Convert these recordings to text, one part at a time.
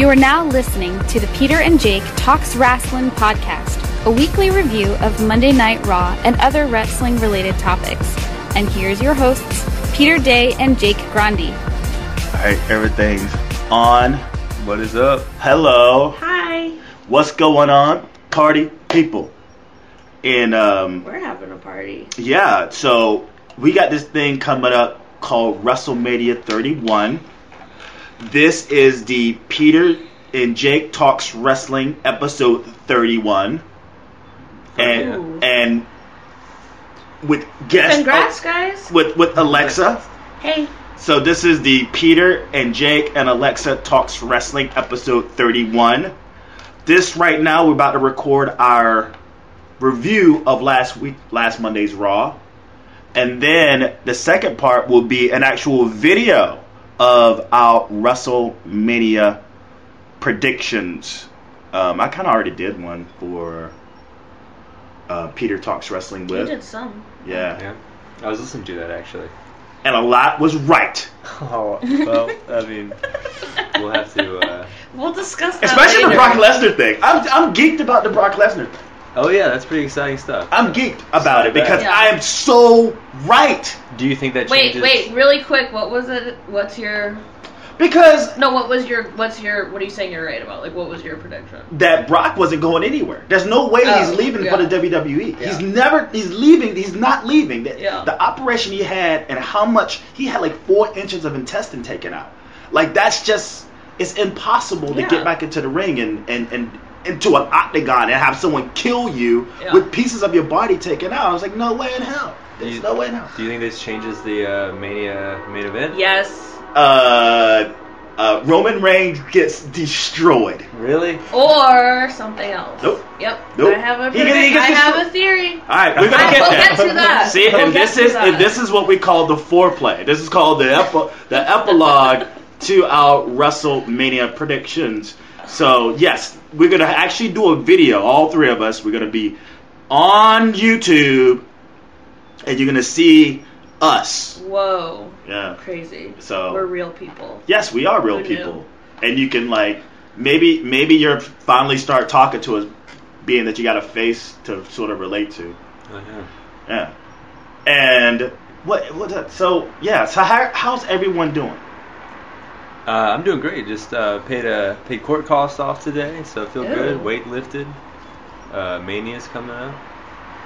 You are now listening to the Peter and Jake Talks Wrasslin podcast, a weekly review of Monday Night Raw and other wrestling-related topics. And here's your hosts, Peter Day and Jake Grandi. All right, everything's on. What is up? Hello. Hi. What's going on, party people? And we're having a party. Yeah, so we got this thing coming up called WrestleMania 31. This is the Peter and Jake Talks Wrestling episode 31. And with guests. Congrats, guys. With Alexa. Hey. So this is the Peter and Jake and Alexa Talks Wrestling episode 31. This right now, we're about to record our review of last Monday's Raw. And then the second part will be an actual video of our WrestleMania predictions. I kind of already did one for Peter Talks Wrestling with. You did some. Yeah. I was listening to that actually. And a lot was right. Oh, well, I mean, we'll have to... We'll discuss that Especially later. the Brock Lesnar thing. I'm geeked about the Brock Lesnar thing. Oh yeah, that's pretty exciting stuff. I'm geeked about it because Yeah. I am so right. Do you think that changes... Wait, really quick, what was it? What's your... Because No, what are you saying you're right about? Like, what was your prediction? that Brock wasn't going anywhere. There's no way he's leaving for the WWE. Yeah. He's leaving. He's not leaving. Yeah. The operation he had and how much, he had like 4 inches of intestine taken out. Like, that's just, it's impossible to get back into the ring and into an octagon and have someone kill you with pieces of your body taken out. I was like, no way in hell. There's no way in hell. Do you think this changes the Mania main event? Yes. Roman Reigns gets destroyed. Really? Or something else. Nope. Yep. Nope. I have He gets I have destroyed. a theory. All right, we're gonna We'll get to that. See, We'll and get to that. this is what we call the foreplay. This is called the epilogue to our WrestleMania predictions. So yes, we're gonna actually do a video. All three of us. We're gonna be on YouTube, and you're gonna see us. Whoa. Yeah. Crazy. So we're real people. Yes, we are real Who people. knew? And you can, like, maybe you're finally start talking to us, being that you got a face to sort of relate to. Oh Yeah. yeah. And so how's everyone doing? I'm doing great. Just paid court costs off today, so I feel Ew. good. Weight lifted. Mania's coming up.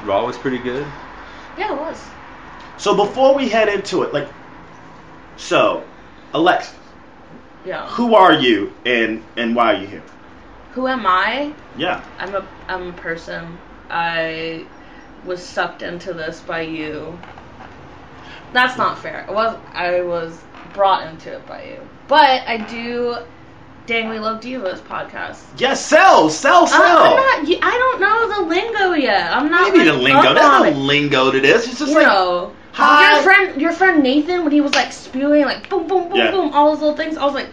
Raw was pretty good. Yeah, it was. So before we head into it, Alexa, Yeah. who are you and why are you here? Who am I? Yeah. I'm a person. I was sucked into this by you. That's not fair. I was brought into it by you. But I do Dang We Love Divas podcast. Yes, sell. I don't know the lingo yet. I'm not Maybe the like, lingo. up There's on no it. lingo to this. It's just You like, know, hi. your friend Nathan, when he was like spewing like boom boom boom Yeah. boom, all those little things, I was like,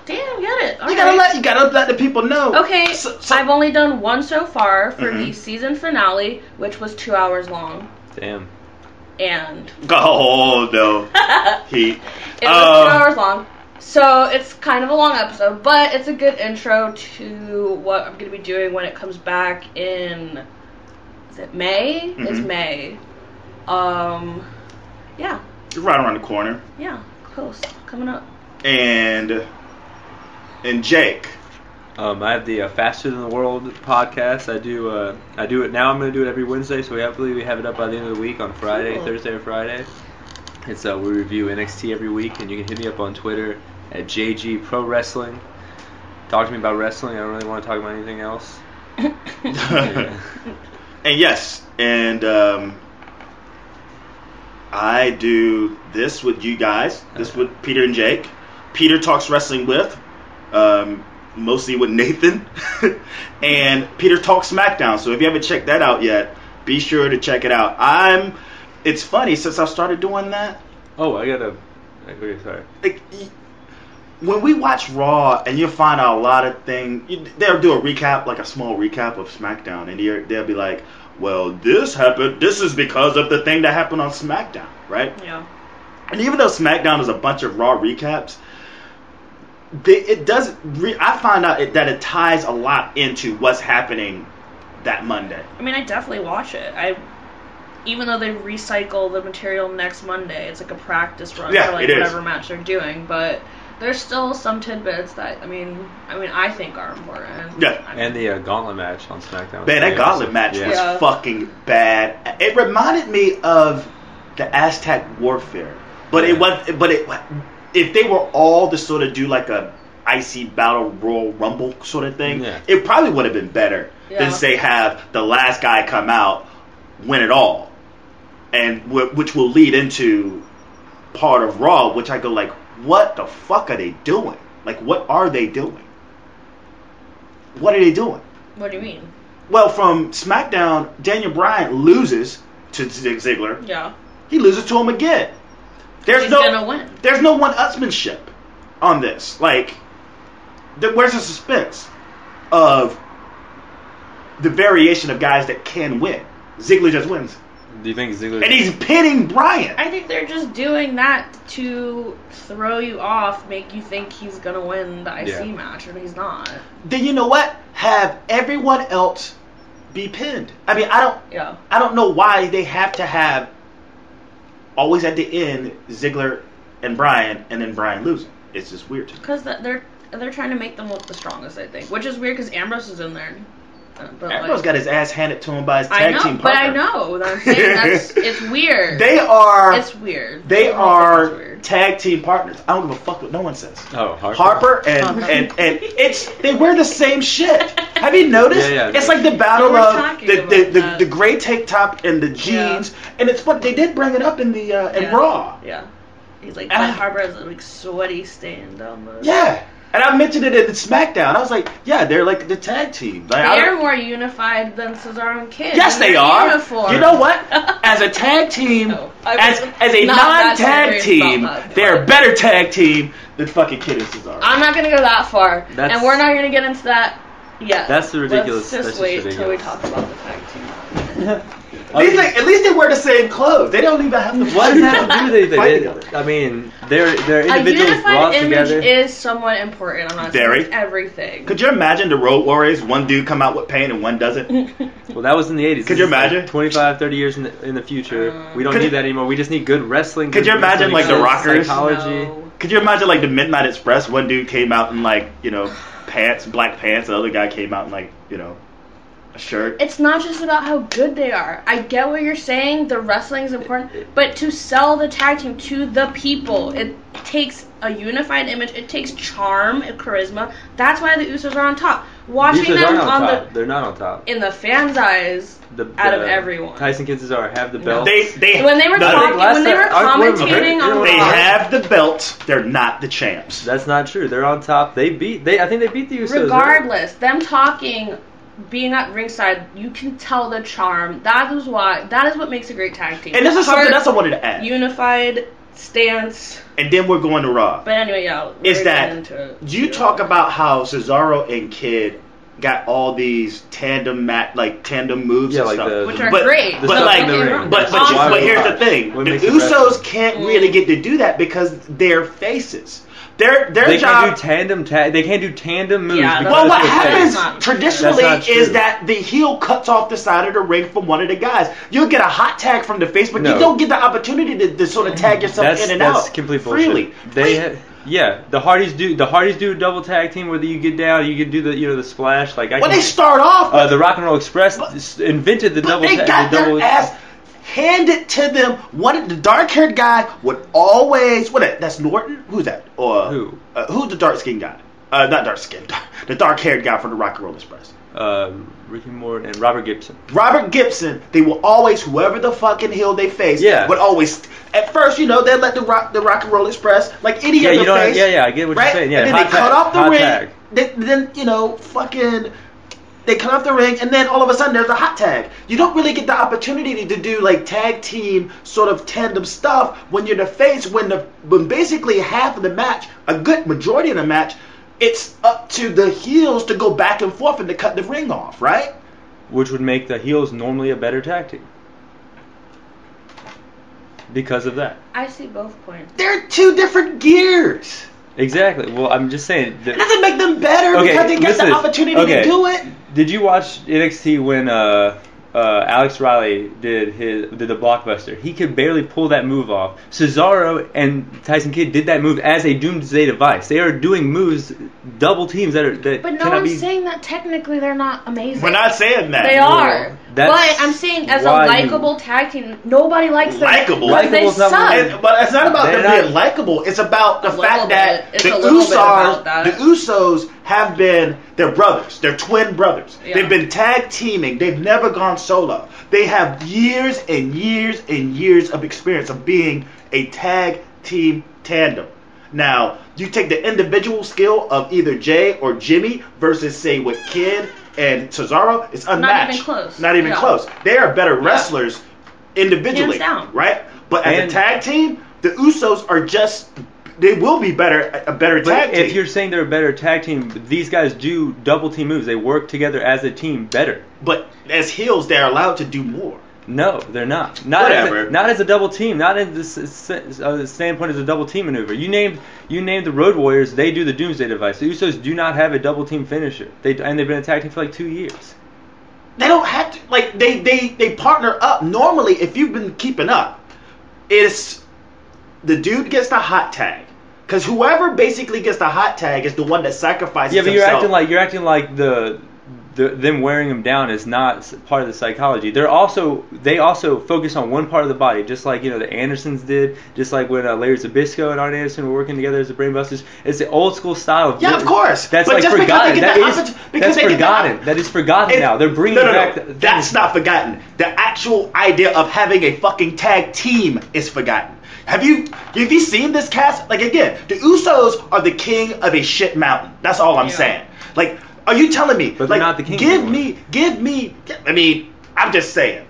damn, get it. All You right. gotta let the people know. Okay, So- I've only done one so far for Mhm. the season finale, which was 2 hours long, Damn. and Oh no. it was 2 hours long. So it's kind of a long episode, but it's a good intro to what I'm going to be doing when it comes back in, is it May? Mhm. It's May. Yeah, You're right around the corner. yeah, close, coming up. And Jake. I have the Faster Than the World podcast. I do it now. I'm going to do it every Wednesday, so hopefully we have it up by the end of the week on Friday, Cool. Thursday or Friday. It's we review NXT every week, and you can hit me up on Twitter at JG Pro Wrestling. Talk to me about wrestling. I don't really want to talk about anything else. Yeah. And yes, I do this with you guys. This with Peter and Jake. Peter Talks Wrestling with, mostly with Nathan. And Peter Talks SmackDown. So if you haven't checked that out yet, be sure to check it out. It's funny, since I started doing that, Oh, okay, sorry. like, when we watch Raw and you find out a lot of things, they'll do a recap, like a small recap of SmackDown, and they'll be like, well, this happened, this is because of the thing that happened on SmackDown, right? Yeah. And even though SmackDown is a bunch of Raw recaps, it does. I find out that it ties a lot into what's happening that Monday. I mean, I definitely watch it. Even though they recycle the material next Monday, it's like a practice run for like whatever match they're doing. But there's still some tidbits that I think are important. Yeah, and the gauntlet match on SmackDown. Man, that gauntlet match was fucking bad. It reminded me of the Aztec Warfare, but it was. If they were all to sort of do like a icy battle Royal Rumble sort of thing, it probably would have been better than say have the last guy come out, win it all, and which will lead into part of Raw, which I go like, what the fuck are they doing? Like, what are they doing? What are they doing? What do you mean? Well, from SmackDown, Daniel Bryan loses to Zig Ziggler. Yeah. He loses to him again. He's gonna win. There's no one-upsmanship on this. Like, where's the suspense of the variation of guys that can win? Ziggler just wins. Do you think Ziggler... And he's pinning Bryan. I think they're just doing that to throw you off, make you think he's going to win the IC match, and he's not. Then you know what? Have everyone else be pinned. I mean, I don't know why they have to have always at the end Ziggler and Bryan, and then Bryan losing. It's just weird to me. Because they're trying to make them look the strongest, I think. Which is weird because Ambrose is in there. Ambrose got his ass handed to him by his tag team partner. But I know. I'm saying it's weird. It's weird. They are tag team partners. I don't give a fuck what no one says. Oh, Harper and they wear the same shit. Have you noticed? Yeah. It's like the battle of the gray tank top and the jeans, and it's what they did bring it up in the in Raw. Yeah. He's like Harper has a like sweaty stain down the. Yeah. And I mentioned it in SmackDown. I was like, yeah, they're like the tag team. Like, they're more unified than Cesaro and Kid. Yes, they are. Uniform. You know what? As a tag team, as a non-tag team, they're a better tag team than fucking Kid and Cesaro. I'm not going to go that far. And we're not going to get into that yet. That's the ridiculous. Let's just wait until we talk about the tag team. At least they wear the same clothes. They don't even have to. What does that have to do with anything? I mean, they're individuals brought together. A unified image is somewhat important. I'm not saying everything. Could you imagine the Road Warriors? One dude come out with paint and one doesn't. Well, that was in the 80s. Could you imagine? Like 25, 30 years in the future, we don't need that anymore. We just need good wrestling. Could you imagine like the Rockers? Psychology. No. Could you imagine like the Midnight Express? One dude came out in like pants, black pants. The other guy came out in like a shirt. It's not just about how good they are. I get what you're saying. The wrestling is important, but to sell the tag team to the people, it takes a unified image. It takes charm and charisma. That's why the Usos are on top. Watching them they're not on top. In the fans' eyes, out of everyone. Tyson Kidd Cesaro have the belt. When they were commentating on they have the belt. They're not the champs. That's not true. They're on top. I think they beat the Usos. Regardless, them talking. Being at ringside, you can tell the charm. That is what makes a great tag team. And this is something else I wanted to add. Unified stance. And then we're going to Raw. But anyway, is that you talk about how Cesaro and Kid got all these tandem moves and stuff, which are great. But here's the thing: the Usos can't really get to do that because they're faces. Their job. They can't do tandem moves. Yeah, well, what happens traditionally is that the heel cuts off the side of the ring from one of the guys. You'll get a hot tag from the face, but you don't get the opportunity to sort of tag yourself in and out. That's complete bullshit. Freely. The Hardys do a double tag team where you get down, you can do the splash they start off. The Rock and Roll Express invented the double tag. They got their ass handed to them. The dark-haired guy would always. That's Norton. Who's that? Or who? Who's the dark-skinned guy? Not dark-skinned. The dark-haired guy from the Rock and Roll Express. Ricky Morton and Robert Gibson. They will always, whoever the fucking heel they face, would always. At first, they let the Rock and Roll Express like any other face. I get what you're saying. Yeah, and then they cut off the ring. Then fucking. They cut off the ring, and then all of a sudden there's a hot tag. You don't really get the opportunity to do like tag team sort of tandem stuff when you're the face. When basically half of the match, a good majority of the match, it's up to the heels to go back and forth and to cut the ring off, right? Which would make the heels normally a better tag team. Because of that. I see both points. They're two different gears. Exactly. Well, I'm just saying. It doesn't make them better because they get the opportunity to do it. Did you watch NXT when Alex Riley did the blockbuster? He could barely pull that move off. Cesaro and Tyson Kidd did that move as a doomsday device. They are doing moves, double teams that But no one's saying that technically they're not amazing. We're not saying that. They are. But I'm saying as a likable tag team, nobody likes them. Likable. Because they suck. But it's not about them being likable. It's about the fact that the Usos have been, they're brothers. They're twin brothers. Yeah. They've been tag teaming. They've never gone solo. They have years and years and years of experience of being a tag team tandem. Now, you take the individual skill of either Jay or Jimmy versus, say, with Kid and Cesaro, it's unmatched. Not even close. They are better wrestlers individually, right? But as a tag team, the Usos are just, they will be a better tag team. If you're saying they're a better tag team, these guys do double team moves. They work together as a team better. But as heels, they're allowed to do more. No, they're not. Not as a double team. Not in the standpoint as a double team maneuver. You named the Road Warriors. They do the Doomsday Device. The Usos do not have a double team finisher. They've been a tag team for like 2 years. They don't have to. Like they partner up. Normally, if you've been keeping up, it's the dude gets the hot tag. Because whoever basically gets the hot tag is the one that sacrifices himself. Yeah, but you're acting like them wearing them down is not part of the psychology. They also focus on one part of the body, just like the Andersons did, just like when Larry Zbyszko and Arn Anderson were working together as the Brainbusters. It's the old school style of of course. That's but like forgotten. That is forgotten now. They're bringing back. That's not forgotten. The actual idea of having a fucking tag team is forgotten. Have you seen this cast? Like, again, the Usos are the king of a shit mountain. That's all I'm saying. Like, are you telling me? But they're not the king. Give me. I mean, I'm just saying.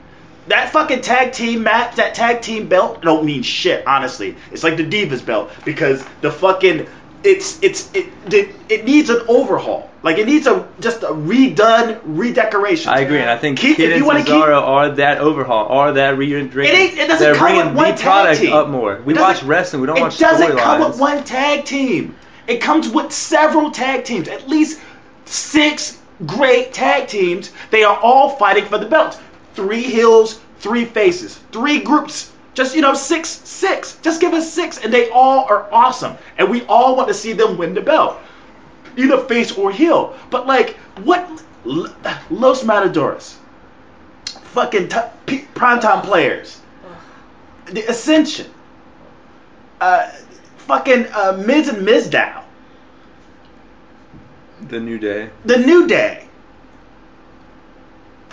That fucking tag team match, that tag team belt, don't mean shit. Honestly, it's like the Divas belt because the fucking it needs an overhaul. Like it needs just a redecoration. I agree, and I think Kid and Cesaro are that overhaul, are that redecoration. It doesn't come with one tag team. Up more. We watch wrestling. We don't watch storylines. It doesn't come with one tag team. It comes with several tag teams. At least 6 great tag teams. They are all fighting for the belts. 3 heels, 3 faces, 3 groups. Just 6. Just give us 6, and they all are awesome, and we all want to see them win the belt, either face or heel. But like, what? Los Matadores, fucking primetime players, the Ascension, fucking Miz and Mizdow, the New Day. The New Day.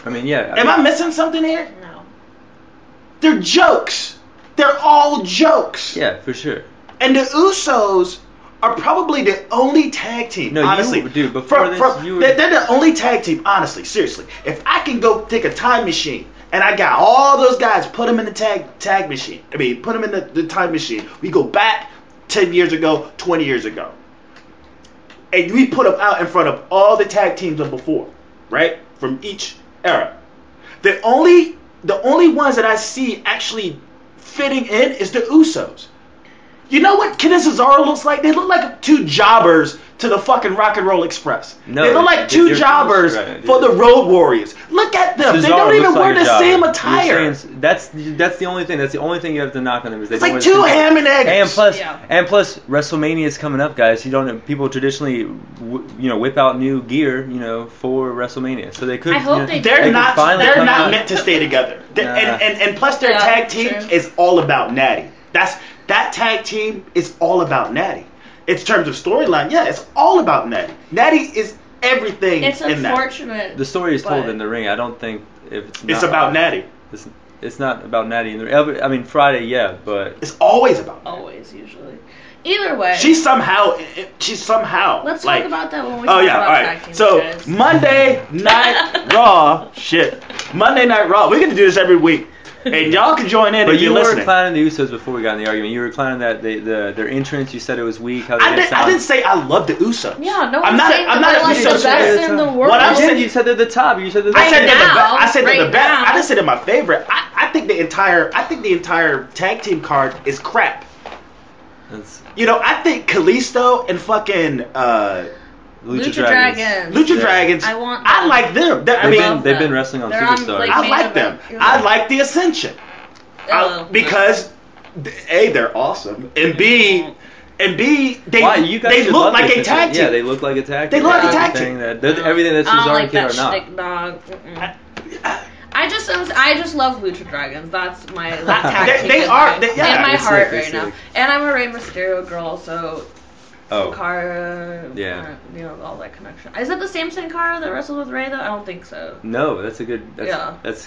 I mean, yeah. Am I missing something here? No. They're jokes. They're all jokes. Yeah, for sure. And the Usos are probably the only tag team. No, honestly, they're the only tag team. Honestly, seriously, if I can go take a time machine and I got all those guys, put them in the tag machine. I mean, put them in the time machine. We go back 10 years ago, 20 years ago, and we put them out in front of all the tag teams of before, right, from each era. The only ones that I see actually fitting in is the Usos. You know what Kid and Cesaro looks like? They look like 2 jobbers to the fucking Rock and Roll Express. No, they look like 2 jobbers for the Road Warriors. Look at them. Cesaro they don't even wear the same attire. That's the only thing. That's the only thing you have to knock on them. Is it's like 2 ham and eggs. And plus, WrestleMania is coming up, guys. People traditionally, whip out new gear, for WrestleMania. So they could. I hope they're not meant to stay together. And plus, their tag team is all about Natty. That tag team is all about Natty. In terms of storyline, it's all about Natty. Natty is everything. It's unfortunate. The story is told in the ring. I don't think it's about Natty. It's not about Natty in the ring. I mean, Friday, but it's always about Natty. Always, usually. Either way, she's somehow. Let's talk about that when we talk about tag teams. So guys. Monday Night Raw. Monday Night Raw. We're gonna do this every week. And y'all can join in if you're listening. But you were clowning the Usos before we got in the argument. You were clowning that their entrance. You said it was weak. I didn't say I love the Usos. Yeah, no. I'm not a the best in the world. What I'm saying, you said they're the top. You said they're the I said they're the best. I didn't say they're my favorite. I think the entire tag team card is crap. I think Kalisto and fucking Lucha Dragons. Lucha Dragons. I like them. They've been wrestling on Superstars. I like them. I like the Ascension because A, they're awesome, and B, they look like a tag team. Yeah, they look like a tag team. They look like a tag team. Everything that Cesaro and Kid are not. I just love Lucha Dragons. That's my tag team. They are. In my heart right now. And I'm a Rey Mysterio girl, so. Sin Cara, all that connection. Is it the same Sin Cara that wrestled with Rey though? I don't think so. No, that's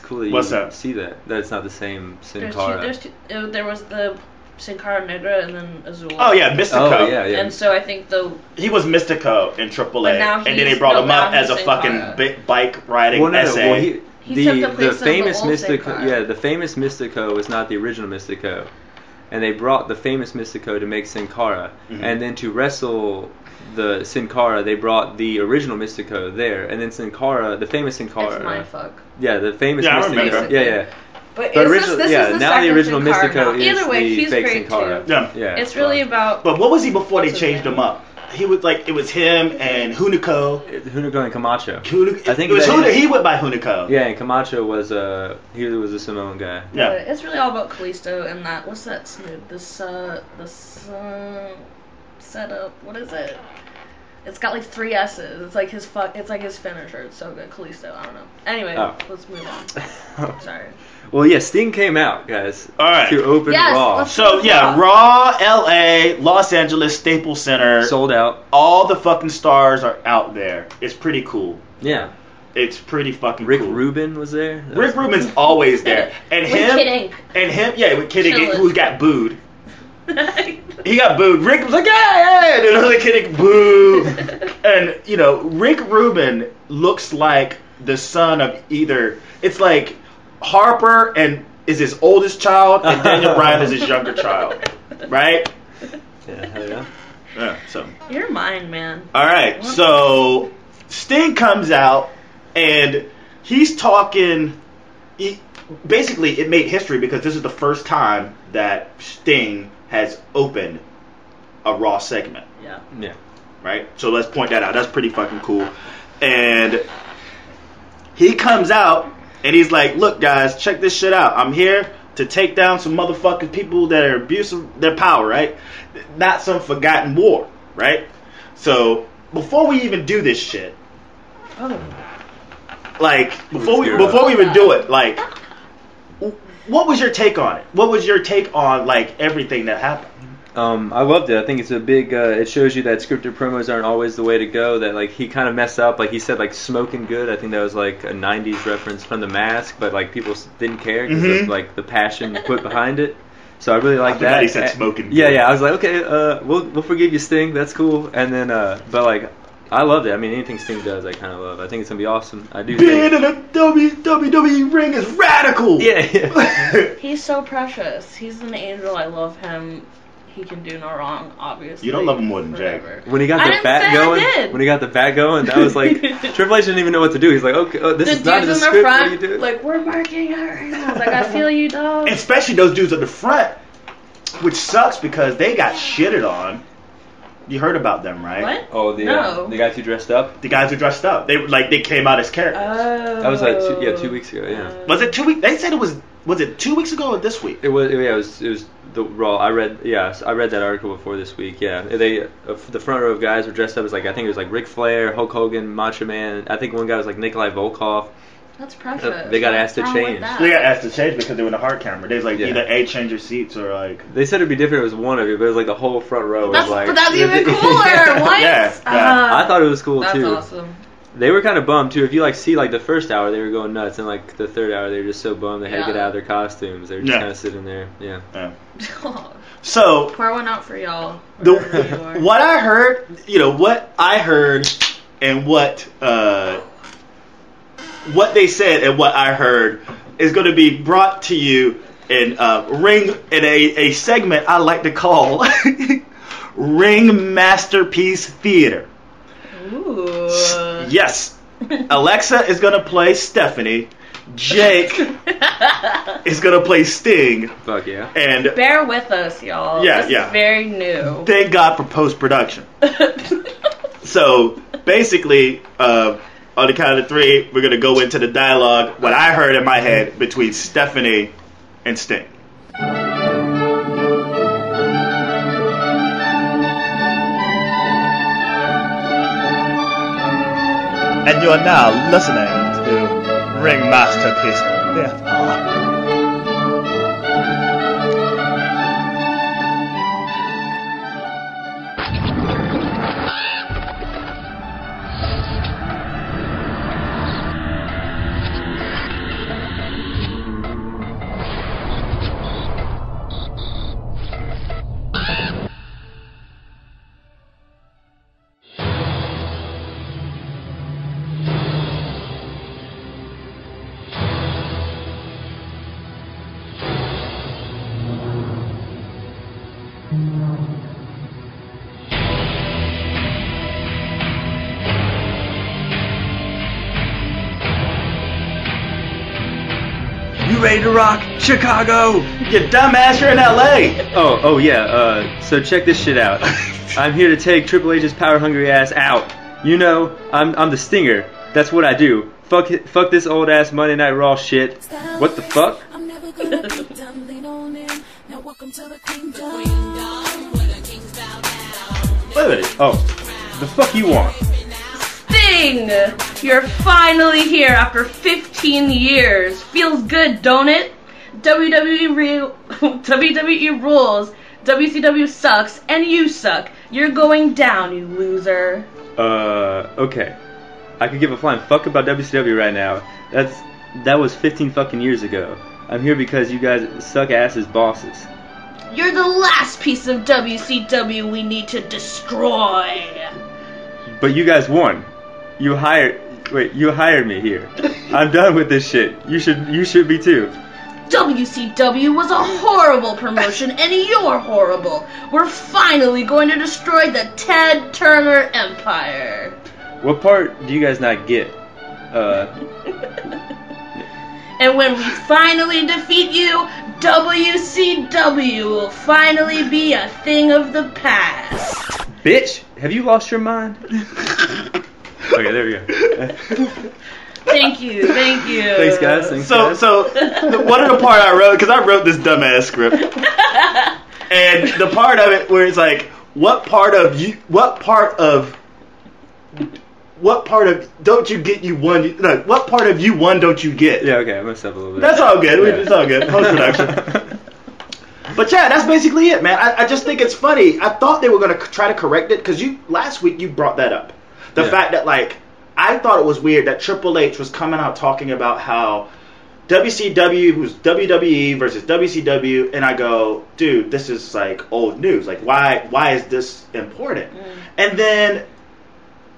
cool that you see that it's not the same Sin Cara. There was the Sin Cara Negra and then Azul. Oh yeah, Mystico. Oh, yeah. And so I think he was Mystico in AAA, and then they brought him up as a fucking big bike riding SA. The famous Mystico, the famous Mystico was not the original Mystico. And they brought the famous Mystico to make Sin Cara. And then to wrestle the Sin Cara, they brought the original Mystico there. And then Sin Cara, the famous Sin Cara. It's mindfuck. Yeah, the famous Mystico. Yeah. But original, this is the now the original Sin Cara Mystico now. Either way, is the she's fake great Sin Cara. too. Yeah. It's really about. But what was he before they changed him up? He was it was him and Hunico. Hunico and Camacho. I think it was Hunico. He went by Hunico. Yeah, and Camacho was a Samoan guy. Yeah. But it's really all about Kalisto and that. What's that? This setup. What is it? It's got like 3 S's. It's like his finisher. It's so good. Kalisto. I don't know. Anyway, let's move on. Sorry. Well, yeah, Sting came out, guys. All right. To open Raw. So, Raw, LA, Los Angeles, Staples Center. Sold out. All the fucking stars are out there. It's pretty cool. Yeah. It's pretty fucking Rick cool. Rubin was there. Rick Rubin's always there. And with Kid Ink, who got booed. He got booed. Rick was like, yeah, and another Kid Ink boo. And, Rick Rubin looks like the son of it's like Harper is his oldest child, and Daniel Bryan is his younger child, right? Yeah, hell yeah. Yeah. So. You're mine, man. All right. So Sting comes out, and he's talking. Basically, it made history because this is the first time that Sting has opened a Raw segment. Yeah. Yeah. Right. So let's point that out. That's pretty fucking cool. And he comes out. And he's like, look, guys, check this shit out. I'm here to take down some motherfucking people that are abusive their power, right? Not some forgotten war, right? So, before we even do this shit, before we even do it, what was your take on it? What was your take on, everything that happened? I loved it. I think it's a big. It shows you that scripted promos aren't always the way to go. That he kind of messed up. He said smoking good. I think that was a '90s reference from The Mask, but people didn't care because of the passion put behind it. So I really like that. He said smoking good. Yeah. I was like, okay, we'll forgive you, Sting. That's cool. And then, I loved it. I mean, anything Sting does, I kind of love. I think it's gonna be awesome. I do. Being in a WWE ring is radical. Yeah. He's so precious. He's an angel. I love him. He can do no wrong, obviously. You don't love him more than Jake. When he got the bat going, that was Triple H didn't even know what to do. He's like, okay, this is not in the script. What are you doing? We're marking our angels. I feel you, dog. Especially those dudes at the front, which sucks because they got shitted on. You heard about them, right? What? Oh, the guys who dressed up. The guys who dressed up. They came out as characters. Oh. That was 2 weeks ago. Yeah. Was it 2 weeks? They said it was. Was it 2 weeks ago or this week? It was the Raw. I read that article before this week. Yeah, the front row of guys were dressed up as I think it was Ric Flair, Hulk Hogan, Macho Man. I think one guy was Nikolai Volkov. That's precious. They got asked to change. They got asked to change because they were in the hard camera. They was either A, change your seats or They said it'd be different if it was one of you, but it was the whole front row was But that's even cooler. What? Yeah. I thought it was cool too. That's awesome. They were kind of bummed too. If you see the first hour, they were going nuts, and the third hour, they were just so bummed they had to get out of their costumes. They were just kind of sitting there. Yeah. So pour one out for y'all. What I heard, and what they said and what I heard is going to be brought to you in a segment I like to call Ring Masterpiece Theater. Ooh. Yes. Alexa is going to play Stephanie, Jake is gonna play Sting. Fuck yeah. And bear with us, y'all. Yeah, this yeah. is very new. Thank God for post-production. So, basically, on the count of 3, we're gonna go into the dialogue, what I heard in my head, between Stephanie and Sting. And you are now listening to Ringmaster Piece Theater. Ready to rock, Chicago? You dumbass, you're in LA. Oh yeah. So check this shit out. I'm here to take Triple H's power hungry ass out. You know, I'm the Stinger. That's what I do. Fuck this old ass Monday Night Raw shit. What the fuck? Wait a minute. Oh, the fuck you want? Sting! You're finally here after 15 years. Feels good, don't it? WWE rules. WCW sucks, and you suck. You're going down, you loser. Okay. I could give a flying fuck about WCW right now. That was 15 fucking years ago. I'm here because you guys suck ass as bosses. You're the last piece of WCW we need to destroy. But you guys won. You hired me here. I'm done with this shit. You should be too. WCW was a horrible promotion, and you're horrible. We're finally going to destroy the Ted Turner Empire. What part do you guys not get? And when we finally defeat you, WCW will finally be a thing of the past. Bitch, have you lost your mind? Okay, there we go. Thank you. Thanks, guys. So one of the part I wrote, because I wrote this dumbass script, and the part of it where it's like, what part of don't you get you won? No, what part of you won don't you get? Yeah, okay, I messed up a little bit. That's all good. It's all good. Post-production. But yeah, that's basically it, man. I just think it's funny. I thought they were going to try to correct it, because last week you brought that up. The fact that, like, I thought it was weird that Triple H was coming out talking about how WCW was WWE versus WCW, and I go, dude, this is like old news. Like, why is this important? And then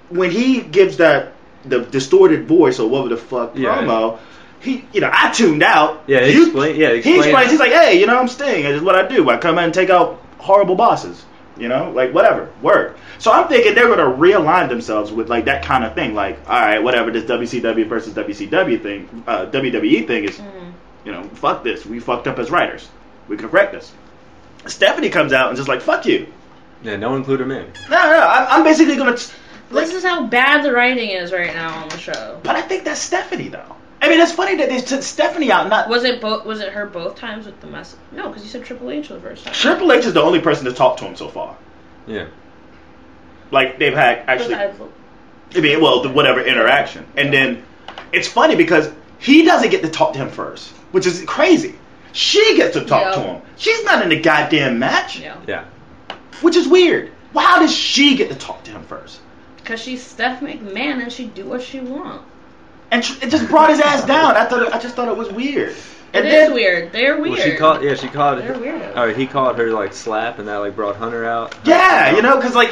when he gives the distorted voice or whatever the fuck promo, I tuned out. Yeah, he explains. He's like, hey, I'm Sting. This is what I do. I come in and take out horrible bosses. Like, whatever. Word. So I'm thinking they're going to realign themselves with, like, that kind of thing. Like, all right, whatever, this WCW versus WCW thing, WWE thing is, fuck this. We fucked up as writers. We can correct this. Stephanie comes out and just like, fuck you. Yeah, no one include him in. No, I'm basically going to... This is how bad the writing is right now on the show. But I think that's Stephanie, though. I mean, it's funny that they took Stephanie out. Was it her both times with the message? No, because you said Triple H the first time. Triple H is the only person to talk to him so far. Yeah. Like, they've had whatever interaction. And then it's funny because he doesn't get to talk to him first, which is crazy. She gets to talk to him. She's not in the goddamn match. Yeah. Which is weird. Well, how does she get to talk to him first? Because she's Steph McMahon and she do what she wants. And it just brought his ass down. I just thought it was weird. It is weird. They're weird. Well, she called. They're weirdos. All right, he called her like slap, and that like brought Hunter out. Yeah, because like,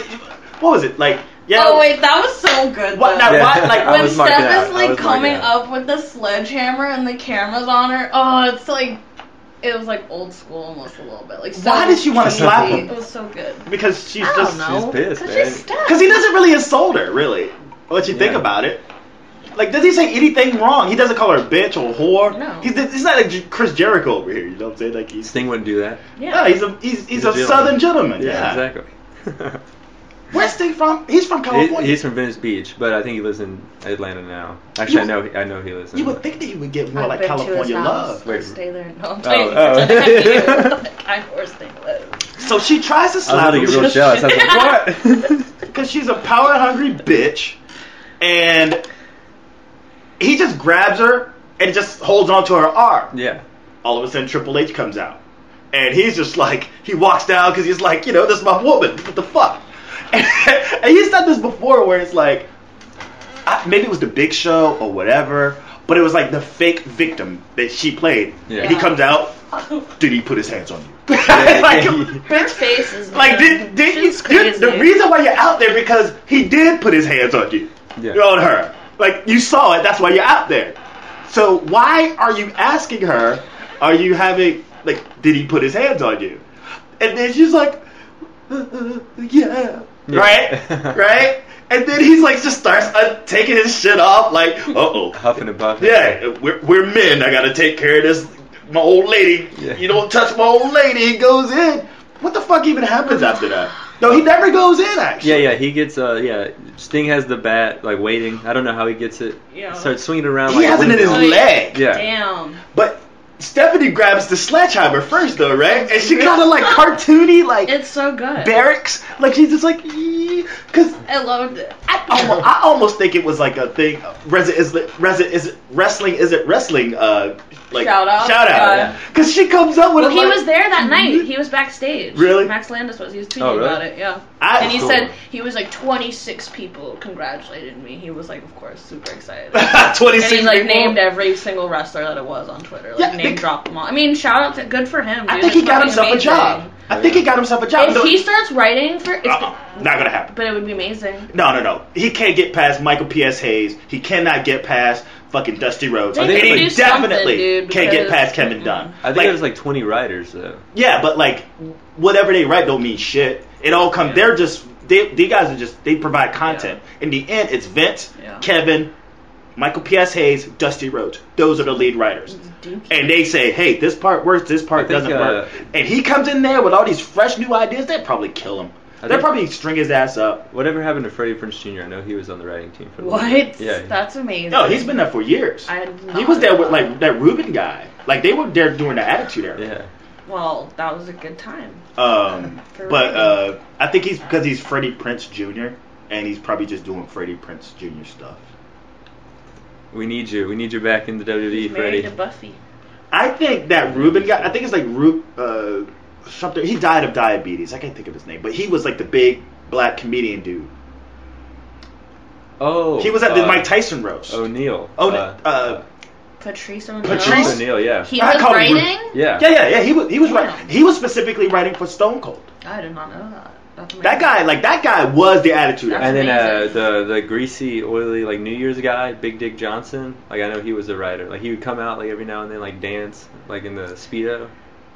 what was it like? Yeah. Oh wait, that was so good. What? Now, like when Steph is like coming up with the sledgehammer and the camera's on her. Oh, it's like. It was like old school almost a little bit. Like, why did she want to slap him? It was so good. Because she's pissed, man. Because he doesn't really insult her, really. What you think about it? Like, does he say anything wrong? He doesn't call her a bitch or a whore. No. He's not like Chris Jericho over here. You know what I'm saying? Like Sting wouldn't do that. Yeah. No, he's a Southern gentleman. Yeah, exactly. Where's Sting from? He's from California. He's from Venice Beach, but I think he lives in Atlanta now. Actually, I know he lives in. You would think that he would get more I've like been to his California house. love. I stay there. No, I'm Oh, telling you. I force Sting lives. So she tries to I slap was him getting real jealous. I was like, what? because she's a power hungry bitch, and he just grabs her and just holds onto her arm. Yeah. All of a sudden, Triple H comes out, and he's just like, he walks down because he's like, you know, this is my woman. What the fuck? And he's done this before where it's like, maybe it was the Big Show or whatever, but it was like the fake victim that she played. Yeah. And he comes out, did he put his hands on you? Like, Bitch face is like did you, the reason why you're out there because he did put his hands on you. Yeah. On her. Like, you saw it, that's why you're out there. So why are you asking her, are you having, like, did he put his hands on you? And then she's like, yeah. Right? Right? And then he's like, just starts taking his shit off, like, uh-oh. Huffing and puffing. Yeah, we're men. I gotta take care of this. My old lady. Yeah. You don't touch my old lady. He goes in. What the fuck even happens after that? No, he never goes in, actually. Yeah, he gets, Sting has the bat, like, waiting. I don't know how he gets it. Yeah. Starts swinging around He like has it in his leg. Yeah. Damn. But Stephanie grabs the sledgehammer first, though, right? And she kind of like cartoony, like It's so good. barracks. Like she's just like, because I loved it. I almost think it was like a thing. Wrestling? Is it wrestling? Like Shout out. Yeah. Because she comes up with. Well, he was there that night. He was backstage. Really? Max Landis was. He was tweeting Oh, really? about it. Yeah. And he said he was like 26 people congratulated me. He was like, of course, super excited. 26 And he like people? named every single wrestler that it was on Twitter. Like Yeah, name dropped them all. I mean, shout out to good for him. Dude. I think he It's got fucking himself amazing. a job. I think he got himself a job. If he starts writing for, it's not gonna happen. but it would be amazing. No. He can't get past Michael P.S. Hayes. He cannot get past fucking Dusty Rhodes. They And need to he do something, definitely dude, can't get because- past Kevin Dunn. I think Like, it was like 20 writers, though. yeah, but like whatever they write don't mean shit. It all comes. Yeah. They're just they guys are just they provide content. In the end, it's Vince, Yeah. Kevin, Michael P.S. Hayes, Dusty Rhodes. Those are the lead writers. And they say, hey, this part works, this part I think, doesn't work. And he comes in there with all these fresh new ideas. They'd probably kill him. They'd probably string his ass up. Whatever happened to Freddie Prinze Jr.? I know he was on the writing team for a little What? bit. Yeah. That's amazing. No, he's been there for years. I did not He was there know with that. like that Ruben guy. Like they were there during the Attitude Era. Yeah. Well, that was a good time. For But I think he's because he's Freddie Prinze Jr. and he's probably just doing Freddie Prinze Jr. stuff. We need you. We need you back in the WWE, He's married Freddie. to Buffy. I think that Ruben guy. I think it's like something. He died of diabetes. I can't think of his name, but he was like the big black comedian dude. Oh. He was at the Mike Tyson roast. O'Neal. Patrice Patrice O'Neal, yeah. He I was called him writing? Yeah. Yeah. He was Damn. right. He was specifically writing for Stone Cold. I did not know that. That's amazing. That guy was the Attitude Era. And then amazing. the greasy, oily, like New Year's guy, Big Dick Johnson. Like I know he was a writer. Like he would come out like every now and then, like dance, like in the Speedo.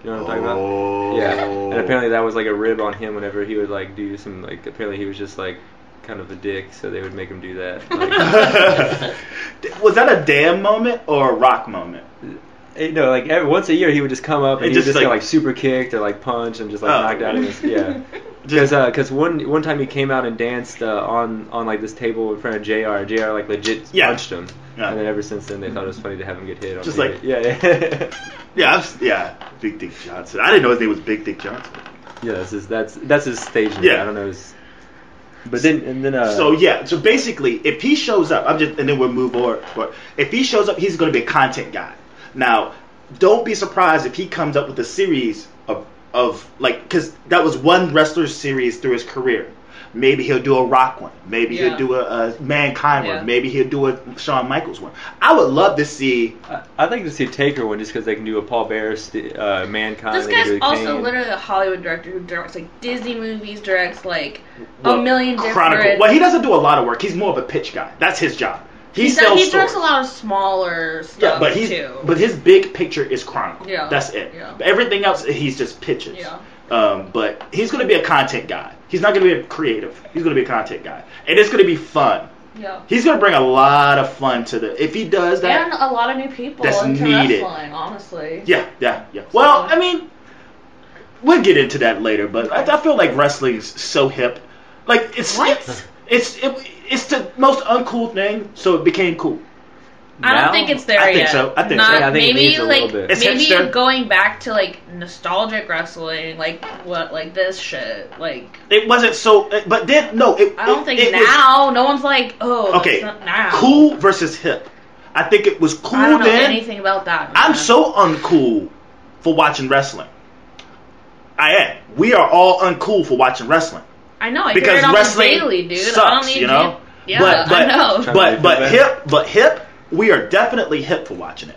You know what I'm talking about? Yeah. And apparently that was like a rib on him whenever he would like do some like. Apparently he was just like kind of a dick, so they would make him do that. Like, Was that a damn moment or a rock moment? like once a year he would just come up and It he would just, just get like- like super kicked or like punched and just like Oh. knocked out of his Because one time he came out and danced on like this table in front of JR. JR like legit Yeah. punched him. Yeah. And then ever since then they thought it was funny to have him get hit on Just TV. like- yeah. Big Dick Johnson. I didn't know his name was Big Dick Johnson. Yeah, that's his stage name. Yeah. I don't know his. But then So basically, if he shows up, and then we'll move on. But if he shows up, he's going to be a content guy. Now, don't be surprised if he comes up with a series of like, because that was one wrestler's series through his career. Maybe he'll do a Rock one. Maybe Yeah. he'll do a Mankind Yeah. one. Maybe he'll do a Shawn Michaels one. I would love to see. I'd like to see a Taker one just because they can do a Paul Bearer, Mankind. This they can guy's do a also Kane. literally a Hollywood director who directs like Disney movies, directs like a million different. Chronicle. Well, he doesn't do a lot of work. He's more of a pitch guy. That's his job. He sells He directs stores. a lot of smaller stuff Yeah, but his big picture is Chronicle. Yeah. That's it. Yeah. Everything else, he's just pitches. Yeah. But he's going to be a content guy. He's not going to be a creative. He's going to be a content guy, and it's going to be fun Yeah. He's gonna bring a lot of fun to the. If he does that, And a lot of new people that's into needed. wrestling, honestly. Yeah. Well, I mean, we'll get into that later, but I feel like wrestling's so hip. Like it's it's the most uncool thing, so it became cool. I don't think it's there I yet. think so. I think so. Not, I think it maybe needs a like little bit. It's maybe hipster. going back to like nostalgic wrestling, like what like this shit, like It wasn't so, but then no. I don't think now no one's like Okay, it's not now. cool versus hip. I think it was cool I don't know then. anything about that. Man. I'm so uncool for watching wrestling. I am. We are all uncool for watching wrestling. I know. I Because hear it on wrestling the daily, dude. sucks, I don't need you know? Yeah, I know. But hip, we are definitely hip for watching it.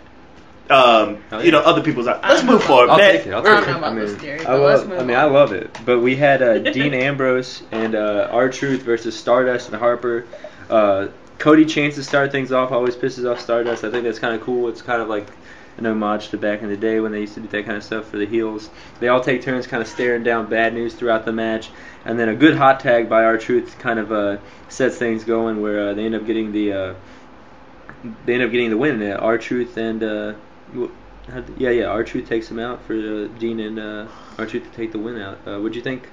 You know, other people's. Let's move forward. I'll man. take it. I don't know about this theory, but let's move on. I love it. But we had Dean Ambrose and R-Truth versus Stardust and Harper. Cody Chance to start things off always pisses off Stardust. I think that's kind of cool. It's kind of like an homage to back in the day when they used to do that kind of stuff for the heels. They all take turns kind of staring down bad news throughout the match. And then a good hot tag by R-Truth kind of sets things going where they end up getting the win. R-Truth and R-Truth takes him out for Dean and R-Truth to take the win out. What'd you think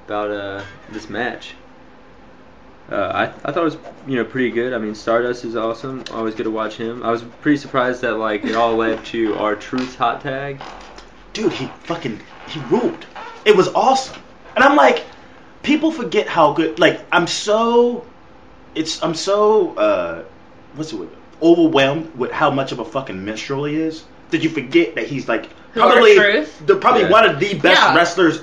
about this match? I thought it was pretty good. I mean, Stardust is awesome. Always good to watch him. I was pretty surprised that like it all led to R-Truth's hot tag. Dude, he ruled. It was awesome. And I'm like, people forget how good. Like, I'm so overwhelmed with how much of a fucking minstrel he is. Did you forget that he's like probably one of the best wrestlers.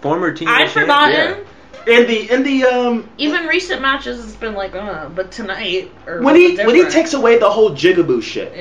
Former team. I'd forgotten. In the even recent matches, it's been like, but tonight when he takes away the whole jigaboo shit,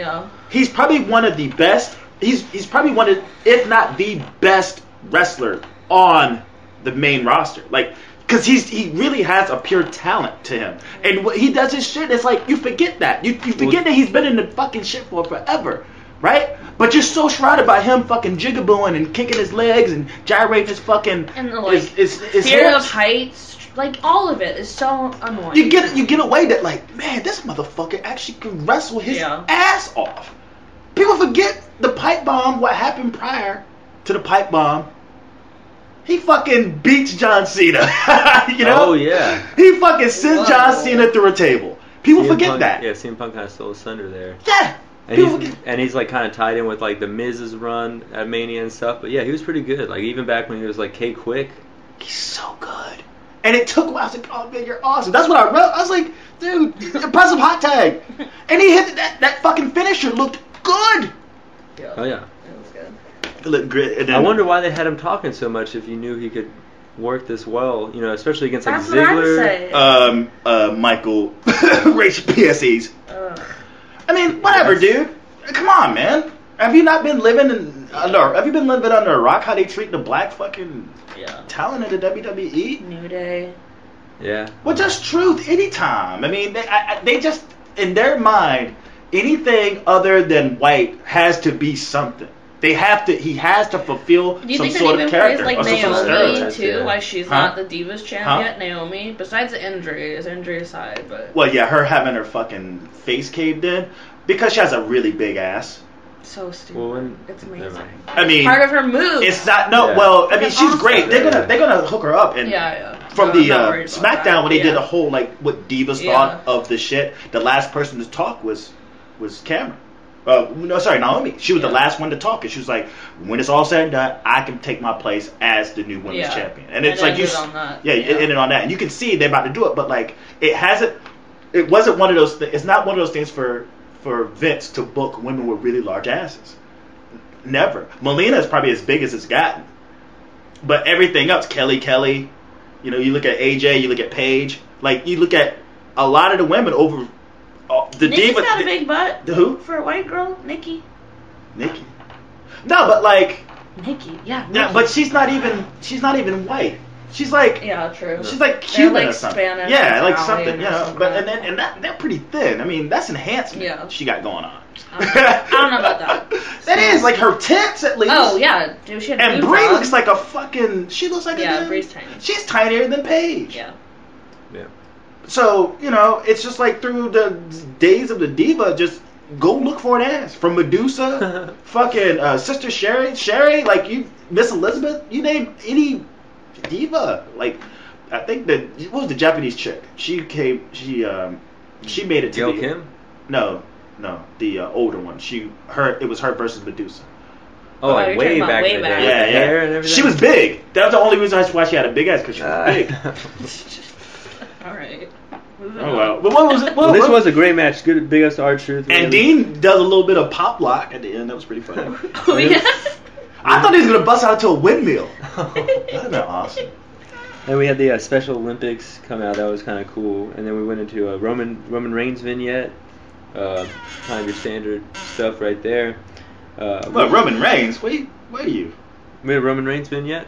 he's probably one of the best. He's probably one of, if not the best wrestler on the main roster. Like, because he really has a pure talent to him, and when he does his shit, it's like you forget that you forget that he's been in the fucking shit for forever, right? But you're so shrouded by him fucking jigabooing and kicking his legs and gyrating his fucking and the, like his fear hips. of heights, like all of it is so annoying. You get away that like, man, this motherfucker actually can wrestle his ass off. People forget the pipe bomb. What happened prior to the pipe bomb? He fucking beats John Cena. You know? Oh yeah. He fucking sends John Cena through a table. People forget Punk, that. Yeah, CM Punk kind of stole his thunder there. Yeah. And he's like kind of tied in with like the Miz's run at Mania and stuff. But yeah, he was pretty good. Like even back when he was like K-Quick. He's so good. And it took a while. I was like, oh man, you're awesome. That's what I wrote. I was like, dude, impressive hot tag. And he hit that fucking finisher. Looked good. Yeah. Oh yeah. It was good. It looked great. And then, I wonder why they had him talking so much if you knew he could work this well. You know, especially against like That's what I'm Ziggler. saying. Michael racial PSEs. I mean, whatever, dude. Come on, man. Have you not been living have you been living under a rock? How they treat the black fucking talent in the WWE? New Day. Yeah. Well, just truth anytime. I mean, they just in their mind, anything other than white has to be something. He has to fulfill Do you some think sort that of even plays character like or some sort of Naomi stereotype. too? Why she's not the Divas champ yet? Naomi, besides the injury aside, but Well, yeah, her having her fucking face caved in because she has a really big ass. so stupid. Well, it's amazing. I mean, Part of her move. It's not Yeah. Well, I mean, she's Awesome. great. They're gonna hook her up and No, from I'm the not worried about SmackDown that. when they did a whole like what divas thought of the shit. The last person to talk was Cameron. Naomi. She was the last one to talk, and she was like, "When it's all said and done, I can take my place as the new women's champion." And it's like ended on that. it ended on that, and you can see they're about to do it, but like it hasn't. It wasn't one of those. It's not one of those things for Vince to book women with really large asses. Never. Melina is probably as big as it's gotten, but everything else, Kelly. You know, you look at AJ, you look at Paige, like you look at a lot of the women over. The Nikki's diva, got a big butt. Who? For a white girl, Nikki. No, but like. Nikki, yeah. Nikki. Yeah, but she's not even white. She's like. True. She's like Cuban like or something. Spanish Yeah, or like Italian something. or You know, something. but and they're pretty thin. I mean, that's enhancement. She got going on. I don't know about that. That is like her tits at least. Oh yeah, dude, she had And boobs Brie on. looks like a fucking. She looks like a. Yeah, Brie's tiny. She's tinier than Paige. Yeah. So, it's just like through the days of the diva, just go look for an ass. From Medusa, fucking Sister Sherry, like Miss Elizabeth, you name any diva. Like, I think what was the Japanese chick? She made it to Gail Kim? No, the older one. It was her versus Medusa. Oh, like way back in the day. Yeah. Hair and everything? She was big. That was the only reason why she had a big ass, because she was big. Alright. Oh, well. But what was it? This was a great match. Good, big ups to R-Truth. And Dean does a little bit of pop lock at the end. That was pretty funny. Oh, yeah. I thought he was going to bust out into a windmill. That would have been awesome. And we had the Special Olympics come out. That was kind of cool. And then we went into a Roman Reigns vignette. Kind of your standard stuff right there. Well, Roman Reigns? Where are you? We had a Roman Reigns vignette.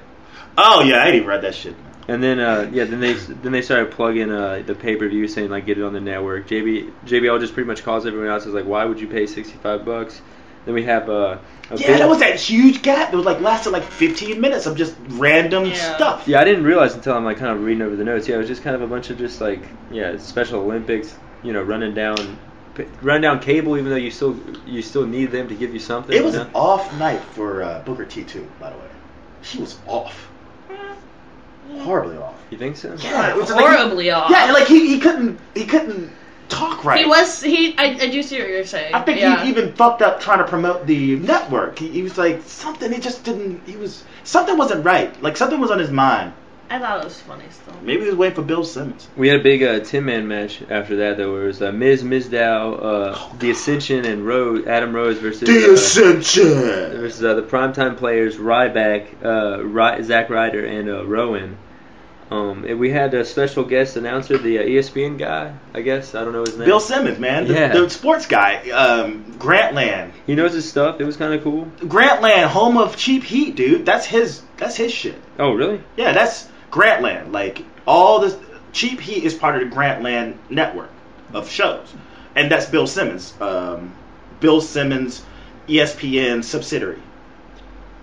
Oh, yeah, I ain't even read that shit. And then then they started plugging the pay-per-view, saying like get it on the network. JBL just pretty much calls everyone else. Is like, why would you pay $65? Then we have that was that huge gap. It was lasted 15 minutes of just random stuff. Yeah, I didn't realize until I'm kind of reading over the notes. Yeah, it was just kind of a bunch of just Special Olympics, running down cable, even though you still need them to give you something. It was an off night for Booker T too, by the way. She was off. Horribly off. You think so? Yeah, it was horribly off. Yeah, he couldn't talk right. I do see what you're saying. I think he even fucked up trying to promote the network. He was like something. It just didn't. Something wasn't right. Like something was on his mind. I thought it was funny still. Maybe he was waiting for Bill Simmons. We had a big 10-man match after that, though, where it was Mizdow, The Ascension, and Adam Rose versus The Ascension versus the primetime players Ryback, Zack Ryder, and Rowan. And we had a special guest announcer, the ESPN guy, I guess. I don't know his name. Bill Simmons, man. The sports guy. Grantland. He knows his stuff. It was kind of cool. Grantland, home of Cheap Heat, dude. That's his shit. Oh, really? Yeah, that's Grantland. Like, all this... Cheap Heat is part of the Grantland network of shows. And that's Bill Simmons. Bill Simmons, ESPN subsidiary.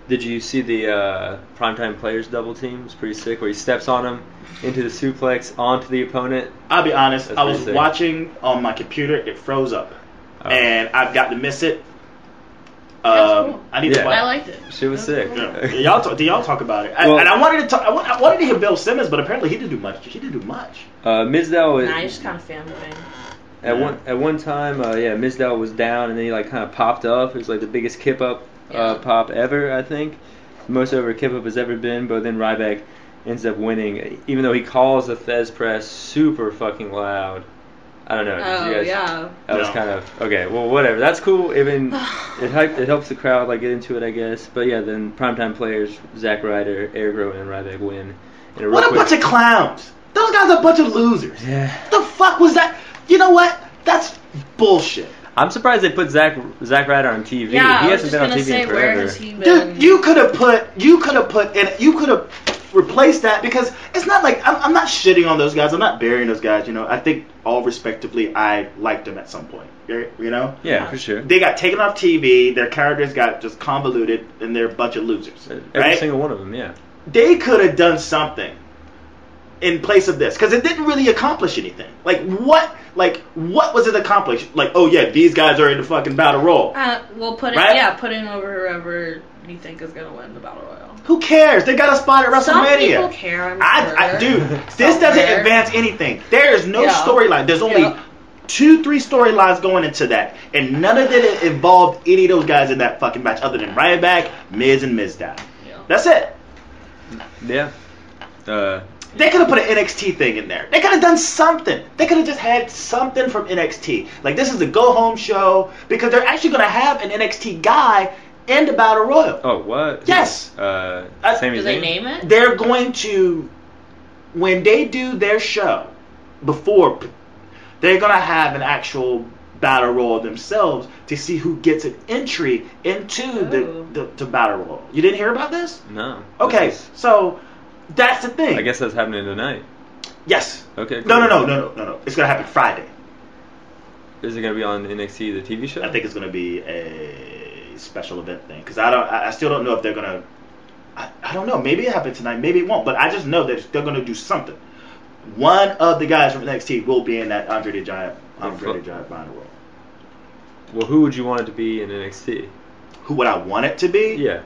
Did you see the primetime players double team? It was pretty sick, where he steps on him into the suplex onto the opponent. I'll be honest, That's I was sick. watching on my computer, it froze up. Oh. And I've got to miss it. That's cool. I need to watch. I liked it. She was sick. Cool. Yeah. Y'all talk about it. Well, and I wanted to talk. I wanted to hear Bill Simmons, but apparently he didn't do much. Mizdow. Nah, he's just kind of fanboying. At one time, Mizdow was down, and then he kind of popped up. It was the biggest kip up pop ever, I think. Most over kip up has ever been. But then Ryback ends up winning, even though he calls the Fez press super fucking loud. I don't know. That was kind of okay. Well, whatever. That's cool. Even it helps the crowd get into it, I guess. But yeah, then primetime players Zack Ryder, Eric Rowan, and Ryback win. What a bunch of clowns! Those guys are a bunch of losers. Yeah. The fuck was that? You know what? That's bullshit. I'm surprised they put Zack Ryder on TV. Yeah, he hasn't been on TV in forever. Where has he been? Dude, you could have replaced that, because it's not like I'm not shitting on those guys. I'm not burying those guys. I think all respectively, I liked them at some point. Yeah, for sure. They got taken off TV. Their characters got just convoluted, and they're a bunch of losers. Every single one of them. Yeah. They could have done something in place of this, because it didn't really accomplish anything. What was it accomplished? Oh yeah, these guys are in the fucking battle royal. We'll put it. Put in over whoever you think is gonna win the battle royal. Who cares? They got a spot at WrestleMania. Some people care. I'm sure. Dude, this doesn't advance anything. There is no storyline. There's only 2-3 storylines going into that, and none of it involved any of those guys in that fucking match, other than Ryback, Miz, and Mizdow. Yeah. That's it. Yeah. They could have put an NXT thing in there. They could have done something. They could have just had something from NXT. This is a go-home show, because they're actually going to have an NXT guy in the Battle Royal. Oh, what? Yes. Sami Do they name it? They're going to, when they do their show, they're going to have an actual Battle Royal themselves to see who gets an entry into the Battle Royal. You didn't hear about this? No. Okay, so... That's the thing. I guess that's happening tonight. Yes. Okay. Cool. No. It's gonna happen Friday. Is it gonna be on NXT, the TV show? I think it's gonna be a special event thing, because I still don't know if they're gonna. I don't know. Maybe it happens tonight. Maybe it won't. But I just know that they're gonna do something. one of the guys from NXT will be in that Andre the Giant Battle Royal. Well, who would you want it to be in NXT? Who would I want it to be? Yeah.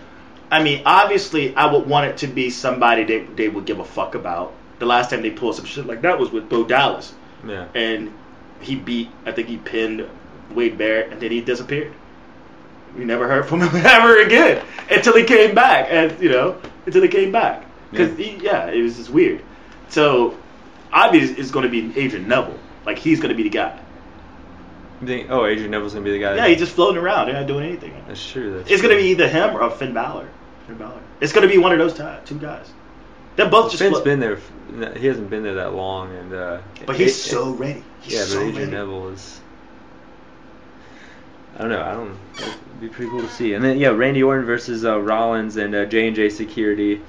I mean, obviously, I would want it to be somebody they would give a fuck about. The last time they pulled some shit like that was with Bo Dallas. Yeah. And I think he pinned Wade Barrett, and then he disappeared. We never heard from him ever again until he came back. Because, it was just weird. So, obviously, it's going to be Adrian Neville. Like, he's going to be the guy. Adrian Neville's going to be the guy? Yeah, he's just floating around. They're not doing anything. That's true. It's going to be either him or Finn Balor. It's going to be one of those two guys. They're both just... Finn's been there. He hasn't been there that long. But he's so ready. But Adrian Neville is... I don't know. It'd be pretty cool to see. And then, Randy Orton versus Rollins and J&J Security.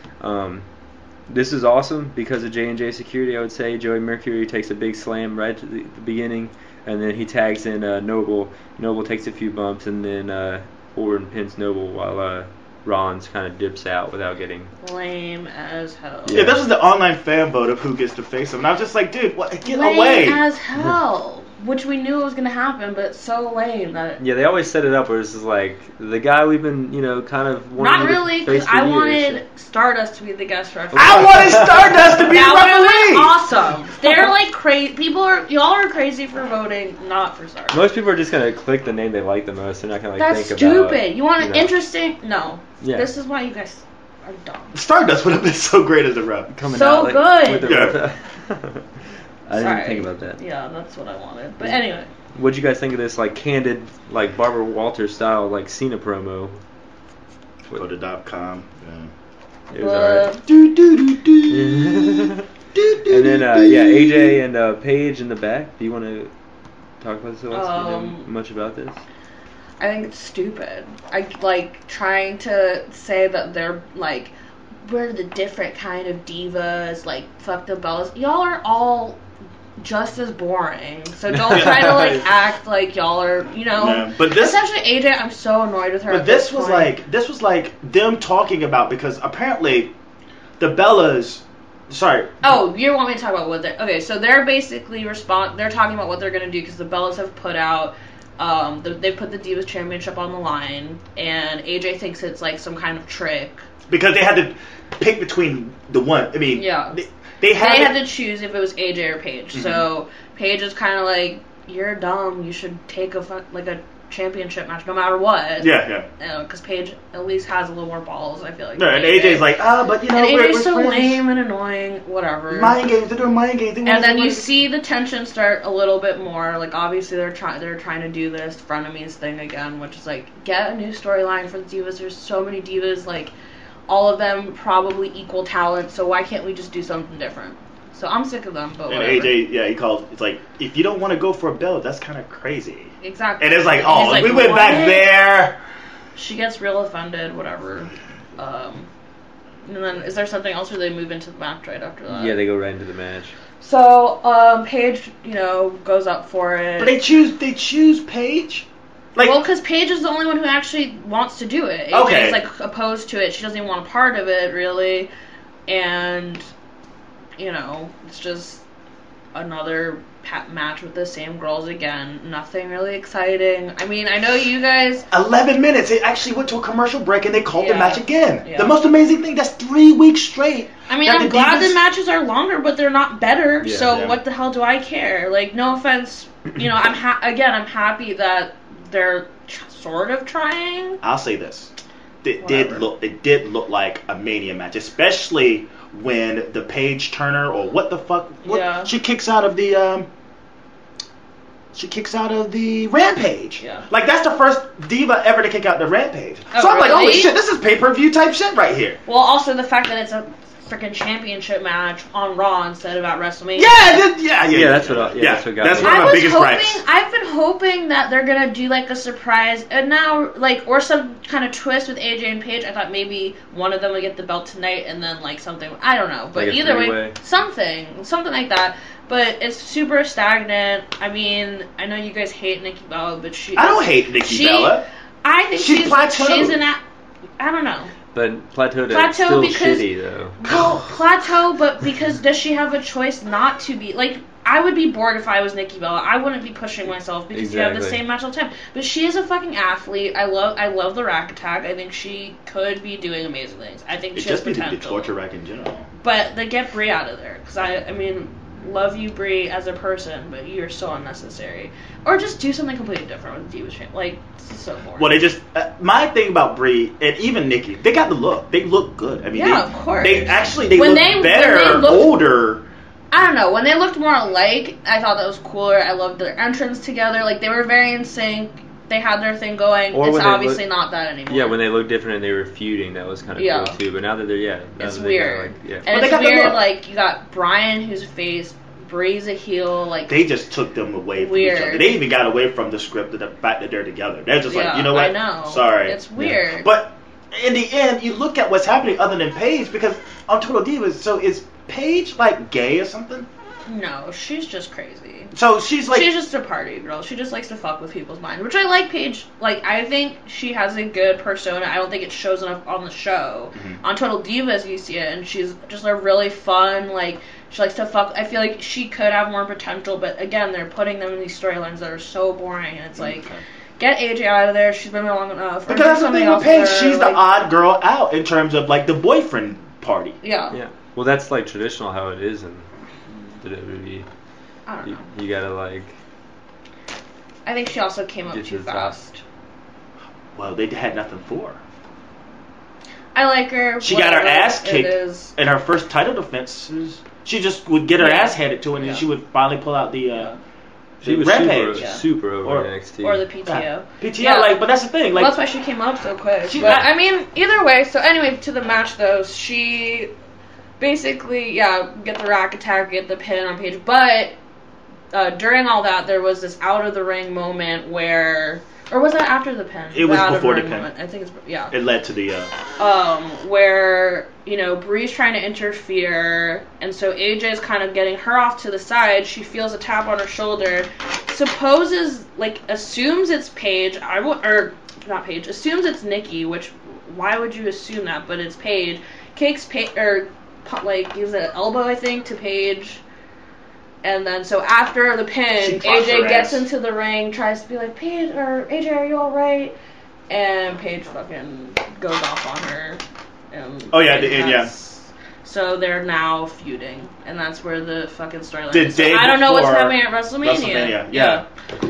This is awesome because of J&J Security, I would say. Joey Mercury takes a big slam right at the beginning, and then he tags in Noble. Noble takes a few bumps, and then Orton pins Noble while Rollins kind of dips out without getting... Lame as hell. Yeah, this was the online fan vote of who gets to face him. And I was just like, dude, get lame away. Lame as hell. Which we knew was going to happen, but it's so lame that... Yeah, they always set it up where it's just like, the guy we've been, kind of wanting Not really, because I wanted Stardust to be the guest referee. I wanted Stardust to be the referee! Awesome. They're like crazy. Y'all are crazy for voting, not for Stardust. Most people are just going to click the name they like the most. They're not going to think about... That's stupid. You want an interesting... No. Yeah. This is why you guys are dumb. Stardust would have been so great as a rep. Coming so out, good. With the I didn't think about that. Yeah, that's what I wanted. But anyway. What'd you guys think of this, candid, Barbara Walters style, Cena promo? Photo.com. Yeah. It was alright. And then, AJ and Paige in the back. Do you want to talk about this, Alexa? Do you know much about this? I think it's stupid. I trying to say that they're, we're the different kind of divas, fuck the Bellas. Y'all are all... just as boring. So don't try to act like y'all are, No, but this, especially AJ, I'm so annoyed with her. But this was like them talking about, because apparently the Bellas. Sorry. Oh, you want me to talk about what they're... Okay, so they're basically they're talking about what they're going to do, because the Bellas have put out... they put the Divas Championship on the line, and AJ thinks it's some kind of trick. Because they had to pick between the one... I mean... Yeah. They had to choose if it was AJ or Paige. Mm-hmm. So Paige is kind of you're dumb. You should take a championship match no matter what. Yeah. Because Paige at least has a little more balls, I feel like. No, and AJ's but and AJ's so lame and annoying, whatever. Mind games, they're doing mind games. And then you see the tension start a little bit more. Obviously they're trying to do this frenemies thing again, which is get a new storyline for the divas. There's so many divas, all of them probably equal talent, so why can't we just do something different? So I'm sick of them, but whatever. And AJ, he called, it's if you don't want to go for a belt, that's kind of crazy. Exactly. And it's we went back there. She gets real offended, whatever. And then, is there something else, or they move into the match right after that? Yeah, they go right into the match. So, Paige, goes up for it. But they choose Paige? Because Paige is the only one who actually wants to do it. AJ is opposed to it. She doesn't even want a part of it, really. And, it's just another match with the same girls again. Nothing really exciting. I mean, I know you guys... 11 minutes. It actually went to a commercial break and they called the match again. Yeah. The most amazing thing, that's 3 weeks straight. I mean, I'm glad the matches are longer, but they're not better. Yeah, what the hell do I care? No offense. I'm happy that they're sort of trying. I'll say this: they did look like a Mania match, especially when the Paige Turner or what the fuck? She kicks out of the Rampage. Yeah. That's the first diva ever to kick out the Rampage. Oh, so I'm really? holy shit, this is pay-per-view type shit right here. Well, also the fact that it's a freaking championship match on Raw instead of at WrestleMania. Yeah. That's what got me. That's one of my biggest gripes. I've been hoping that they're gonna do a surprise, and now or some kind of twist with AJ and Paige. I thought maybe one of them would get the belt tonight, and then something, I don't know, but either way, something like that. But it's super stagnant. I mean, I know you guys hate Nikki Bella, but I don't hate Nikki Bella. I think she's plateaued. I don't know. But Plateau still because, shitty, though. Well, Plateau, but because does she have a choice not to be? Like, I would be bored if I was Nikki Bella. I wouldn't be pushing myself because you have the same match all the time. But she is a fucking athlete. I love the rack attack. I think she could be doing amazing things. I think she has potential. It just needs to be the torture rack in general. But they get Brie out of there. Because, I mean, love you, Brie, as a person, but you're so unnecessary. Or just do something completely different with Divas Champ. Like, this is so boring. Well, they just... my thing about Brie, and even Nikki, they got the look. They look good. I mean, of course. They look better, older... I don't know. When they looked more alike, I thought that was cooler. I loved their entrance together. Like, they were very in sync. They had their thing going. It's obviously not that anymore. Yeah, when they looked different and they were feuding, that was kind of cool, too. But now that they're, it's weird. And it's weird, like, you got Brian, who's a face, Brie's a heel, like... They just took them away from each other. They even got away from the script of the fact that they're together. They're just like, you know what? I know. Sorry. It's weird. Yeah. But in the end, you look at what's happening other than Paige, because on Total Divas, so is Paige, like, gay or something? No, she's just crazy. So she's like... She's just a party girl. She just likes to fuck with people's minds, which I like Paige. Like, I think she has a good persona. I don't think it shows enough on the show. Mm-hmm. On Total Divas, you see it, and she's just a really fun, like... She likes to fuck... I feel like she could have more potential, but again, they're putting them in these storylines that are so boring, and it's like... Okay. Get AJ out of there. She's been there long enough. Because that's the thing with Paige. She's the odd girl out in terms of, like, the boyfriend party. Yeah. Well, that's, like, traditional how it is in the WWE. I don't know. You gotta, like... I think she also came up too fast. Well, they had nothing for her. I like her. She got her ass kicked in her first title defenses. She just would get her ass handed to her, and then she would finally pull out the... She was super over NXT. Or the PTO. PTO, but that's the thing. Like, well, that's why she came up so quick. I mean, either way, so anyway, to the match, though, she basically, get the rack attack, get the pin on Paige, but during all that, there was this out-of-the-ring moment where... Or was that after the pin? It was before the pin. Moment. I think it's... Yeah. It led to the... where, Brie's trying to interfere, and so AJ's kind of getting her off to the side. She feels a tap on her shoulder. Assumes it's Paige. Assumes it's Nikki, which... Why would you assume that? But it's Paige. Kicks Paige... gives an elbow, I think, to Paige... And then, so after the pin, AJ gets into the ring, tries to be like, Paige, or AJ, are you alright? And Paige fucking goes off on her. And so they're now feuding. And that's where the fucking storyline is. So I don't know what's happening at WrestleMania. Yeah.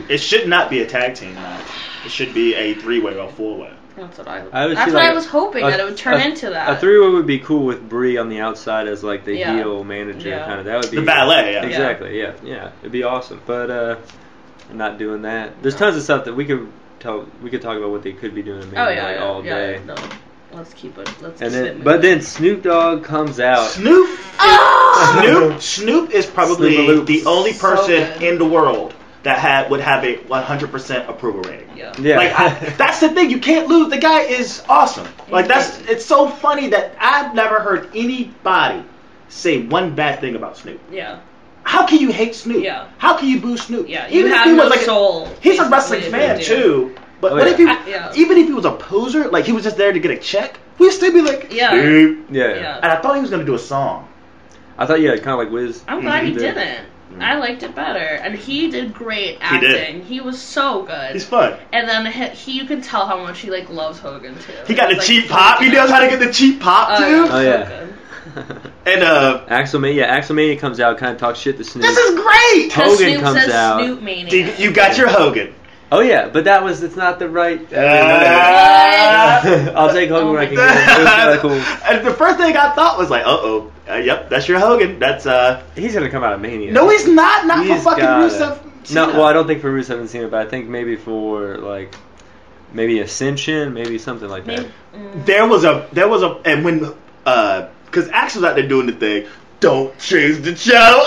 It should not be a tag team match. It should be a 3-way or 4-way. That's what I was hoping, that it would turn into that. A 3-way would be cool with Brie on the outside as like the heel manager kind of. That would be the ballet. Exactly. Yeah. It'd be awesome. But I'm not doing that. There's tons of stuff that we could talk about what they could be doing in Mania all day. No. Let's keep it. But then Snoop Dogg comes out. Snoop is probably the only person in the world that would have a 100% approval rating. Yeah. That's the thing. You can't lose. The guy is awesome. It's so funny that I've never heard anybody say one bad thing about Snoop. Yeah. How can you hate Snoop? Yeah. How can you boo Snoop? Yeah. You have no soul. He's a wrestling fan too. But even if he was a poser, like he was just there to get a check, we'd still be like, Snoop. Yeah. And I thought he was gonna do a song. I thought kind of like Wiz. I'm glad he didn't. I liked it better, and he did great acting. He was so good. He's fun. And then you can tell how much he loves Hogan too. He got the cheap pop. He knows how to get the cheap pop too. Oh yeah. And Axelmania comes out, kind of talks shit to Snoop. This is great. Hogan Snoop comes says out. Snoop Mania. You got your Hogan. Oh yeah, but it's not the right. I'll take Hogan when I can get it. It was kind of cool. And the first thing I thought was like, yep, that's your Hogan. That's He's gonna come out of Mania. No, he's not. Not for fucking Rusev. No, well, I don't think for Rusev and Cena, but I think maybe for maybe Ascension, maybe something like that. There was a, and when because Axel's out there doing the thing. Don't change the channel.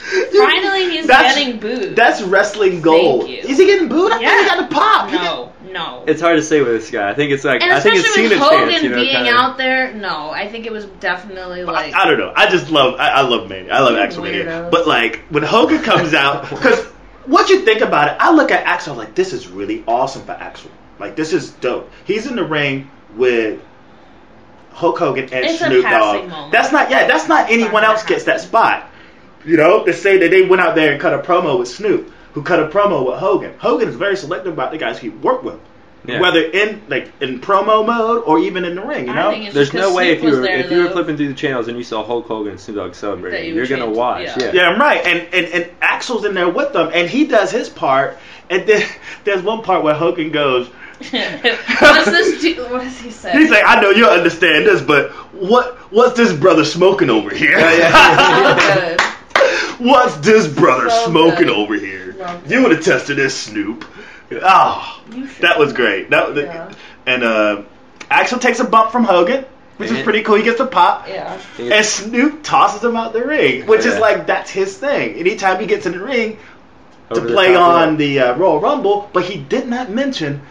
Finally, he's getting booed. That's wrestling gold. Thank you. Is he getting booed? I think he got the pop. No. It's hard to say with this guy. I think it's and I think it's Cena with Hogan chance, being out there. No, I think it was definitely I don't know. I just love. I love Mania. I love Axel Mania. But when Hogan comes out, because once you think about it, I look at Axel like this is really awesome for Axel. Like, this is dope. He's in the ring with Hulk Hogan and It's a Snoop passing Dogg. moment. That's not anyone else gets that spot. You know, they say that they went out there and cut a promo with Snoop, who cut a promo with Hogan. Hogan is very selective about the guys he worked with. Yeah. Whether in promo mode or even in the ring, you I know? think it's There's just no 'cause way if Snoop you was were there, flipping through the channels and you saw Hulk Hogan and Snoop Dogg That celebrating, you you're would gonna change, watch. yeah. Yeah. Yeah, right. And Axel's in there with them, and he does his part. And then there's one part where Hogan goes, What does he say? he's like, I know you'll understand this, but what's this brother smoking over here? So good. What's this brother So smoking good. over here? Love You would have tested this, Snoop. Oh, You should. that was great. Yeah. And Axel takes a bump from Hogan, which is pretty cool. He gets a pop. Yeah. And Snoop tosses him out the ring, which is Yeah. like, that's his thing. Anytime he gets in the ring to Over the play top on rope. the Royal Rumble, but he did not mention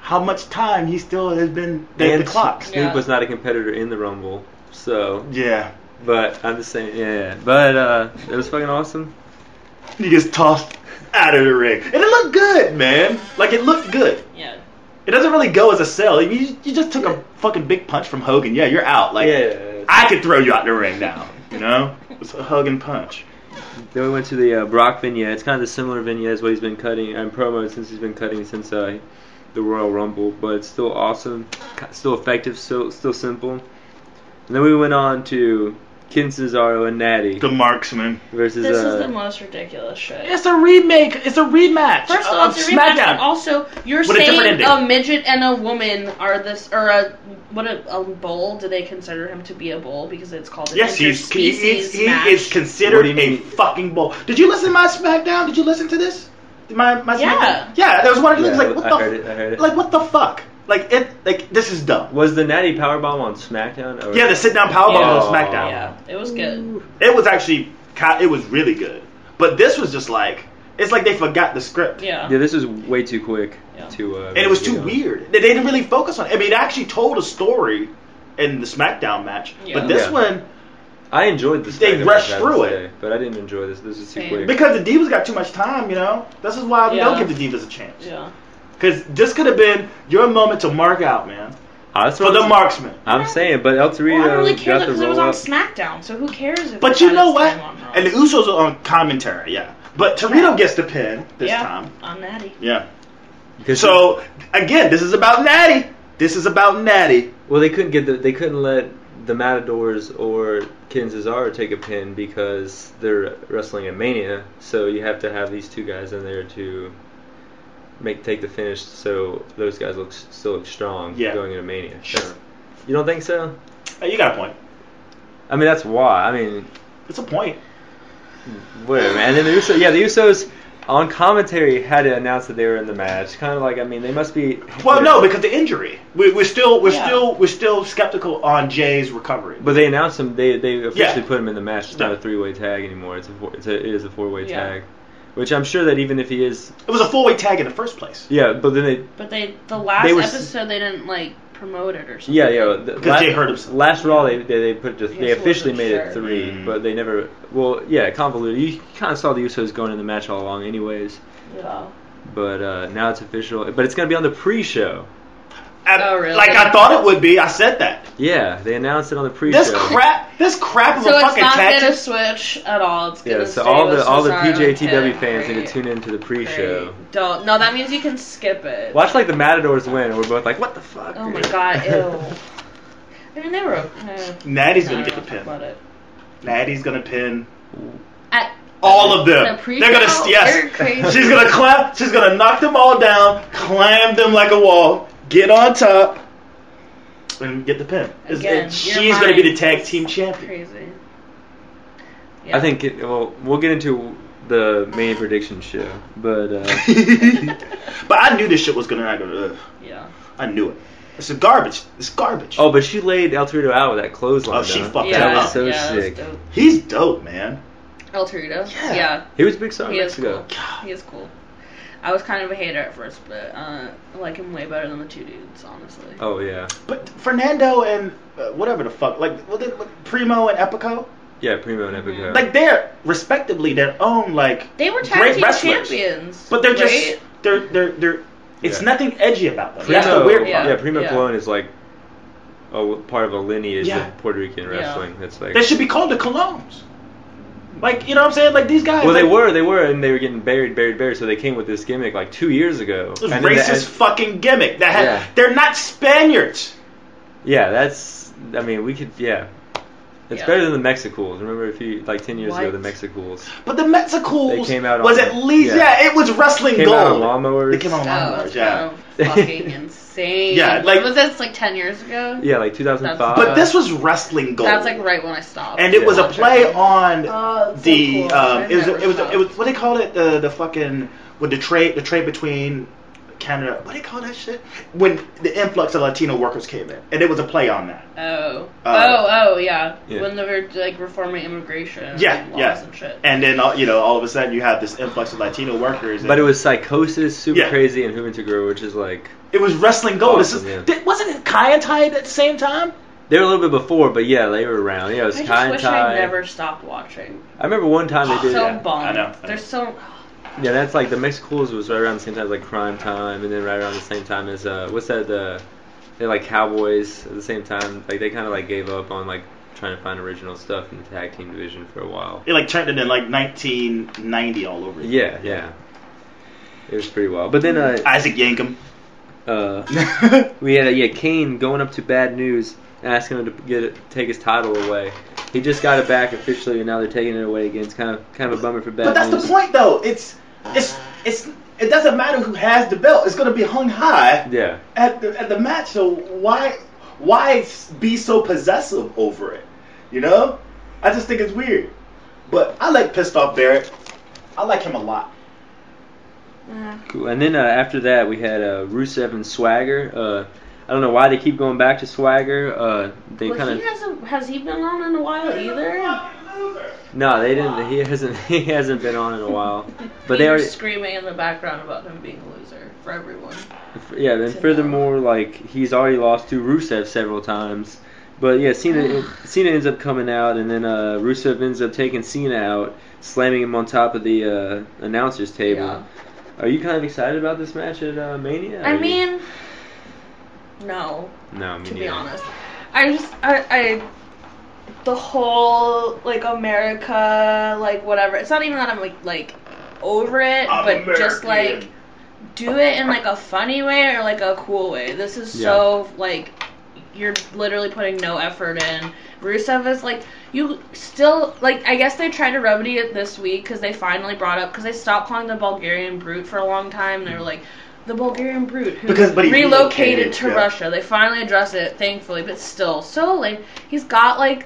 how much time he still has been the And clock. Snoop Yeah. was not a competitor in the Rumble, so. Yeah. But I'm just saying, yeah. But it was fucking awesome. He gets tossed out of the ring. And it looked good, man. Like, it looked good. Yeah. It doesn't really go as a sell. You just took a fucking big punch from Hogan. Yeah, you're out. Like, Yeah. I could throw you out the ring now. You know? It's a Hogan punch. Then we went to the Brock vignette. It's kind of the similar vignette as what he's been cutting and promo since he's been cutting since the Royal Rumble, but it's still awesome, still effective, still simple. And then we went on to Ken Cesaro and Natty The Marksman. versus This is the most ridiculous shit. It's a remake. It's a rematch. First of all, of it's a rematch. SmackDown. Also, you're With a different saying ending. a midget and a woman are this, or a bull? Do they consider him to be a bull because it's called an Yes, he interspecies match? is What considered do you a mean? fucking bull. Did you listen to my SmackDown? Did you listen to this? My Yeah. SmackDown? Yeah, there was one of the things like, what I the heard it. like, what the fuck? Like, this is dumb. Was the Natty Powerbomb on SmackDown? Or Yeah, the sit down powerbomb Yeah. on SmackDown. Yeah, it was good. It was actually, it was really good. But this was just like, it's like they forgot the script. Yeah. Yeah, this was way too quick Yeah. to. And it was get too on. weird. They didn't really focus on it. I mean, it actually told a story in the SmackDown match. Yeah. But this Yeah. one, I enjoyed the They SmackDown rushed match, I through would it. say, but I didn't enjoy this. This was too Same. quick. because the Divas got too much time, you know? This is why we Yeah. don't give the Divas a chance. Yeah. Because this could have been your moment to mark out, man. That's For what the I'm- Marksman. I'm saying, but El Well, I Torito don't really care got the because it was roll on up. SmackDown, so who cares if But it you had know its what? time on Raw? And the Usos are on commentary, yeah. But Torito gets the pin this yeah, time. on Natty. Yeah. Because So, again, this is about Natty. This is about Natty. well, they couldn't let the Matadors or Ken Cesaro take a pin because they're wrestling at Mania. So you have to have these two guys in there to take the finish, so those guys still look strong Yeah. going into Mania. Sure. You don't think so? You got a point. I mean, that's why. I mean, It's a point. whatever, man. And then the Usos on commentary had to announce that they were in the match. Kind of like, I mean, they must be. Well, no, because the injury. We're still Yeah. skeptical on Jay's recovery. But they announced him. They officially Yeah. put him in the match. It's not Yeah. a 3-way tag anymore. It is a 4-way Yeah. tag, which I'm sure that even if he is, It was a 4-way tag in the first place. yeah. But then But the last They were episode they didn't like promote it or something. yeah. Because Jay hurt himself. Last Raw they put Because they he officially wasn't made it sure. 3, but they never. Well, yeah, convoluted. You kind of saw the Usos going in the match all along, anyways. Yeah. But now it's official. But it's gonna be on the pre-show. Oh, really? Like I thought it would be. I said that. Yeah, they announced it on the pre-show. This crap of So a it's fucking not tag gonna team. switch at all. It's gonna Yeah, so stay all with the Cesaro PJTW and fans need Great. to tune into the pre-show. Great. Don't. No, that means you can skip it. Watch like the Matadors win, and we're both like, "What the fuck?" Oh my dude?" god, ew. I mean, they were. Natty's I gonna don't get the know pin. about it. Natty's gonna pin At all of them. the pre-show? They're gonna You're yes. crazy. She's gonna climb. She's gonna knock them all down, climb them like a wall, get on top, and get the pin. Again, She's your gonna be the mind tag is team champion. Crazy. Yeah. I think we'll get into the main prediction show, but But I knew this shit was gonna happen. Yeah. I knew it. It's garbage. It's garbage. oh, but she laid El Torito out with that clothesline. Oh, she though. fucked Yeah, That that was up. so yeah, it was sick. dope. He's dope, man. El Torito. Yeah. Yeah. He was a big star in He is Mexico. cool. He is cool. I was kind of a hater at first, but I like him way better than the two dudes, honestly. Oh yeah, But Fernando and whatever the fuck, like Primo and Epico, yeah, Primo and Epico. like they're respectively their own like They were tag great team wrestlers. champions. But they're right? just they're It's nothing edgy about them. That's the weird part. Yeah, Primo Cologne is like part of a lineage of Puerto Rican wrestling. That's like they should be called the Colognes. Like, you know what I'm saying? Like, these guys... Well, they were, and they were getting buried, so they came with this gimmick like 2 years ago. It was racist fucking gimmick. They're not Spaniards. Yeah, that's... I mean, we could... Yeah. It's better than the Mexicools. Remember, 10 years ago, the Mexicools. But the Mexicools they came out was at least... Yeah, it was wrestling came gold. Out on lawnmowers. They came out on lawnmowers, yeah. Fucking insane. Yeah, like... Was this, 10 years ago? Yeah, like 2005. But this was wrestling gold. That's, right when I stopped. And it was a play on the... So cool. It was... What do they call it? The fucking... With the trade between... Canada, what do they call that shit? When the influx of Latino workers came in, and it was a play on that. Yeah. When they were reforming immigration, laws and shit. And then all of a sudden you have this influx of Latino workers. But it was Psychosis, Super Crazy, and Who Integral, which is like it was wrestling gold. Awesome, wasn't it Kai and Tai at the same time? They were a little bit before, but yeah, they were around. Yeah, it was Kai and Tai. I just wish I never stopped watching. I remember one time they did. So bummed. I know. They're so. Yeah, that's like the Mexicools was right around the same time as Crime Time, and then right around the same time as what's that? They're like Cowboys at the same time. Like they kind of gave up on trying to find original stuff in the tag team division for a while. It turned into 1990 all over again. Yeah. It was pretty wild. But then Isaac Yankem. We had Kane going up to Bad News, asking him to take his title away. He just got it back officially, and now they're taking it away again. It's kind of a bummer for Bad News. But that's the point, though. It doesn't matter who has the belt. It's going to be hung high. Yeah. At the match. So why be so possessive over it? You know? I just think it's weird. But I like Pissed Off Barrett. I like him a lot. Cool. And then after that, we had Rusev and Swagger. I don't know why they keep going back to Swagger. Has he been on in a while either? No, they didn't. He hasn't been on in a while. But they were are screaming in the background about him being a loser for everyone. Yeah, and furthermore, he's already lost to Rusev several times. But yeah, Cena ends up coming out, and then Rusev ends up taking Cena out, slamming him on top of the announcer's table. Yeah. Are you kind of excited about this match at Mania? I mean, no. No, me to neither. be honest, I the whole America whatever. It's not even that I'm like over it, but American. Just do it in a funny way or a cool way. This is so you're literally putting no effort in. Rusev is you still I guess they tried to remedy it this week because they finally brought up because they stopped calling the Bulgarian Brute for a long time. They were like the Bulgarian Brute who relocated to Russia. They finally addressed it, thankfully, but still so he's got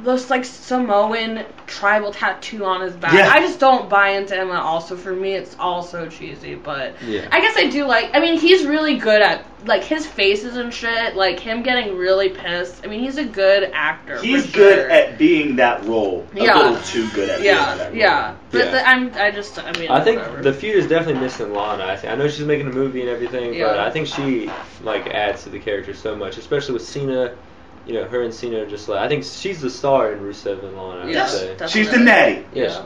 those Samoan tribal tattoo on his back. Yeah. I just don't buy into him at all. So for me, it's all so cheesy. But I guess I do I mean, he's really good at his faces and shit. Him getting really pissed. I mean, he's a good actor. He's good at being that role. A little too good at being that role. Yeah. But I think whatever. the feud is definitely missing Lana. I know she's making a movie and everything, but I think she adds to the character so much, especially with Cena. Her and Cena are just I think she's the star in Rusev and Lana. I would say. Definitely. She's the natty. Yes.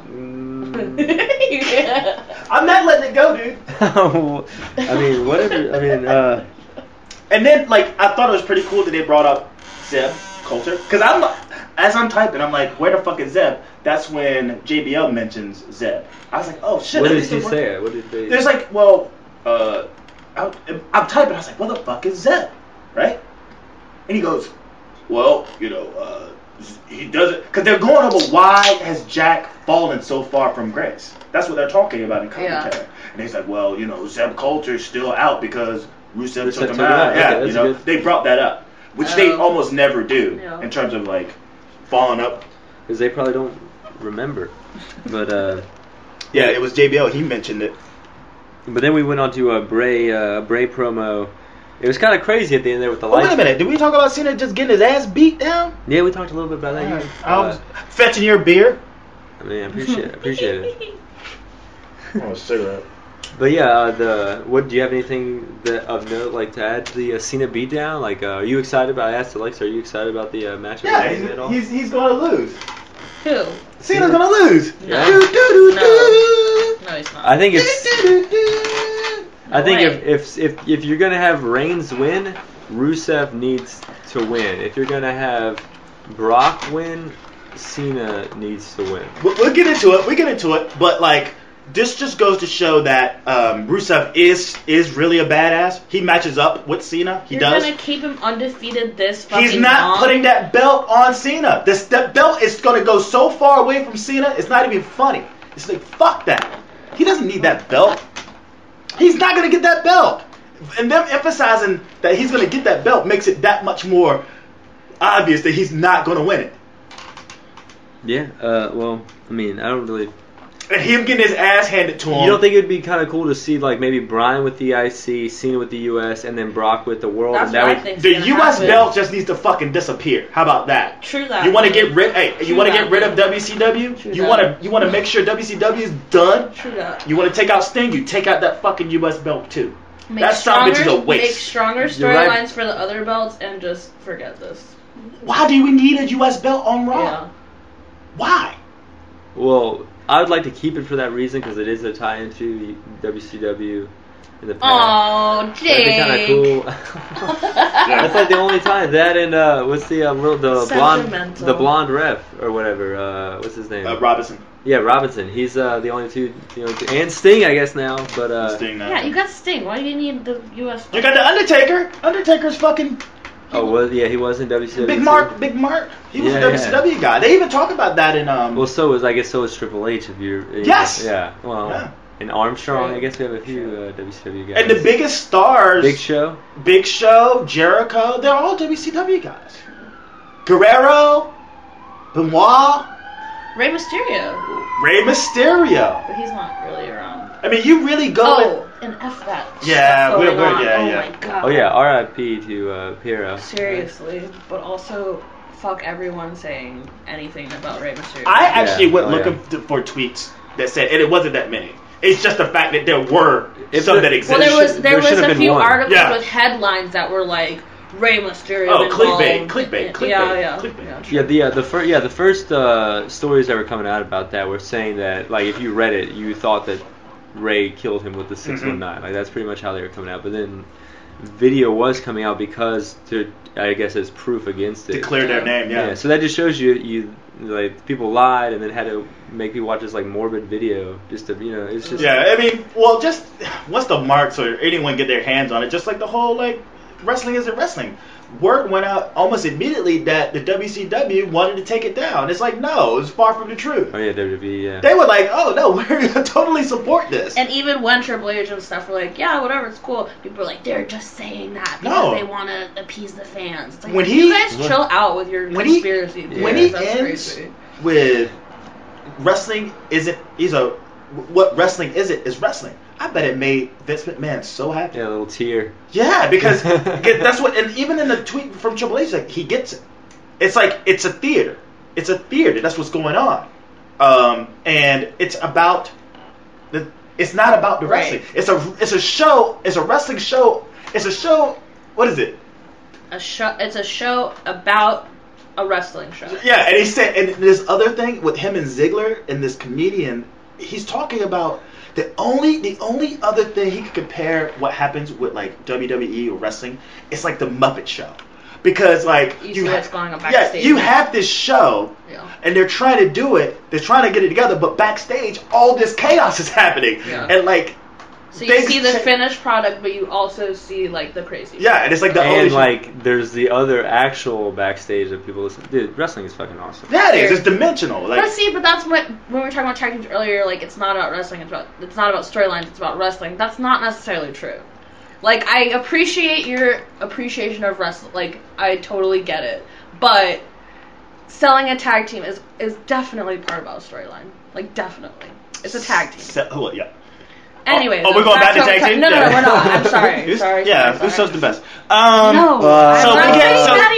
I'm not letting it go, dude. I mean, whatever. I mean, And then, I thought it was pretty cool that they brought up Zeb Coulter. Because as I'm typing, I'm like, where the fuck is Zeb? That's when JBL mentions Zeb. I was like, oh, shit. What did he say? What did they... There's I'm typing. I was like, where the fuck is Zeb? Right? And he goes... Well, he doesn't... Because they're going over why has Jack fallen so far from grace. That's what they're talking about in commentary. Yeah. And he's like, well, Zeb Coulter's still out because Rusev took him out. Yeah, they brought that up. Which they almost never do in terms of, falling up. Because they probably don't remember. But, yeah, it was JBL. He mentioned it. But then we went on to a Bray promo. It was kind of crazy at the end there with the lights. Wait a minute. Did we talk about Cena just getting his ass beat down? Yeah, we talked a little bit about that. I was fetching your beer. I mean, I appreciate it. Oh, a cigarette. But yeah, what do you have anything of note to add to the Cena beatdown? Are you excited about? I asked Alexa, are you excited about the match? Yeah, he's going to lose. Who? Cena's going to lose. No. No, he's not. I think it's. I think way. if you're gonna have Reigns win, Rusev needs to win. If you're gonna have Brock win, Cena needs to win. We'll get into it. But like, this just goes to show that Rusev is really a badass. He matches up with Cena. You're gonna keep him undefeated this fucking He's not long? putting that belt on Cena. That belt is gonna go so far away from Cena. It's not even funny. It's like, fuck that. He doesn't need that belt. He's not gonna get that belt. And them emphasizing that he's gonna get that belt makes it that much more obvious that he's not gonna win it. Yeah. Well, I mean, I don't really. And him getting his ass handed to him. You don't think it'd be kind of cool to see like maybe Bryan with the IC, Cena with the US, and then Brock with the World? That's and that what I would, think. The US belt just needs to fucking disappear. How about that? True that. You want to get rid? Hey, you want to that, get rid of WCW? True You that. want to make sure WCW is done? True that. You want to take out Sting? You take out that fucking US belt too. Make That son of a bitch is a Make waste. stronger You're right. storylines for the other belts and just forget this. Why do we need a US belt on Raw? Yeah. Why? well, I would like to keep it for that reason because it is a tie into WCW in the past. Oh, That'd be kind of Jake. cool. That's like the only time that and what's the Sentimental. blonde ref or whatever. What's his name? Robinson. Yeah, Robinson. He's the only two, and Sting, I guess now. But Sting now. Yeah, you got Sting. Why do you need the US? You got the Undertaker. Undertaker's fucking he was in WCW. Big too. Mark. He was Yeah, a WCW guy. They even talk about that in Well, so was Triple H. If you're Yes! Yeah. Well, Yeah. and Armstrong. True. I guess we have a few WCW guys. And the biggest stars, Big Show. Jericho, they're all WCW guys. Guerrero, Benoit, Rey Mysterio. Ray Mysterio. But he's not really around. I mean, you really go. Oh, and F that. Yeah, stuff we're- going on. yeah, Oh yeah. my god. Oh yeah, R.I.P. to Piero. Seriously, but also fuck everyone saying anything about Rey Mysterio. I actually went Oh, looking for tweets that said, and it wasn't that many. It's just the fact that there were If some there- that existed. well, there was should have a been few one. articles Yeah. with headlines that were like Rey Mysterio. Oh, involved. clickbait. Yeah. Clickbait. Yeah, the first stories that were coming out about that were saying that like if you read it, you thought that Ray killed him with the 619. Like that's pretty much how they were coming out. But then video was coming out because I guess as proof against it. Declare their name, yeah. So that just shows you like people lied and then had to make you watch this like morbid video just to it's just Yeah, I mean, well, just once the marks or anyone get their hands on it, just like the whole like wrestling isn't wrestling. Word went out almost immediately that the WCW wanted to take it down. It's like, no, it's far from the truth. Oh yeah, WWE. Yeah. They were like, oh no, we're gonna totally support this. And even when Triple H and stuff were like, yeah, whatever, it's cool. People were like, they're just saying that because No. they want to appease the fans. It's like, When you he- guys chill out with your when he- conspiracy theories. when he That's ends crazy. with wrestling isn't, what wrestling is wrestling. I bet it made Vince McMahon so happy. Yeah, a little tear. Yeah, because that's what, and even in the tweet from Triple H, like he gets it. It's like it's a theater. It's a theater. That's what's going on, and it's about it's not about the wrestling. Right. It's a show. It's a wrestling show. It's a show. What is it? It's a show about a wrestling show. Yeah, and he said, and this other thing with him and Ziggler and this comedian, he's talking about the only other thing he could compare what happens with like WWE or wrestling, it's like the Muppet Show, because like You see what's going on yeah, backstage. you have this show, Yeah. and they're trying to do it, they're trying to get it together, but backstage all this chaos is happening, Yeah. and like. So you see the finished product, but you also see like the crazy. Yeah, and it's like the only And show. like there's the other actual backstage that people listen. Dude, wrestling is fucking awesome. Yeah, it is. It's dimensional. Like, But that's what when we were talking about tag teams earlier. Like it's not about wrestling. It's not about storylines. It's about wrestling. That's not necessarily true. Like I appreciate your appreciation of wrestling. Like I totally get it. But selling a tag team is definitely part about a storyline. Like definitely, it's a tag team. yeah. Anyway, we're going back to tag team? No, Yeah. we're not. I'm sorry. Sorry. Yeah, sorry. Usos the best. No, So I'm we not get saying that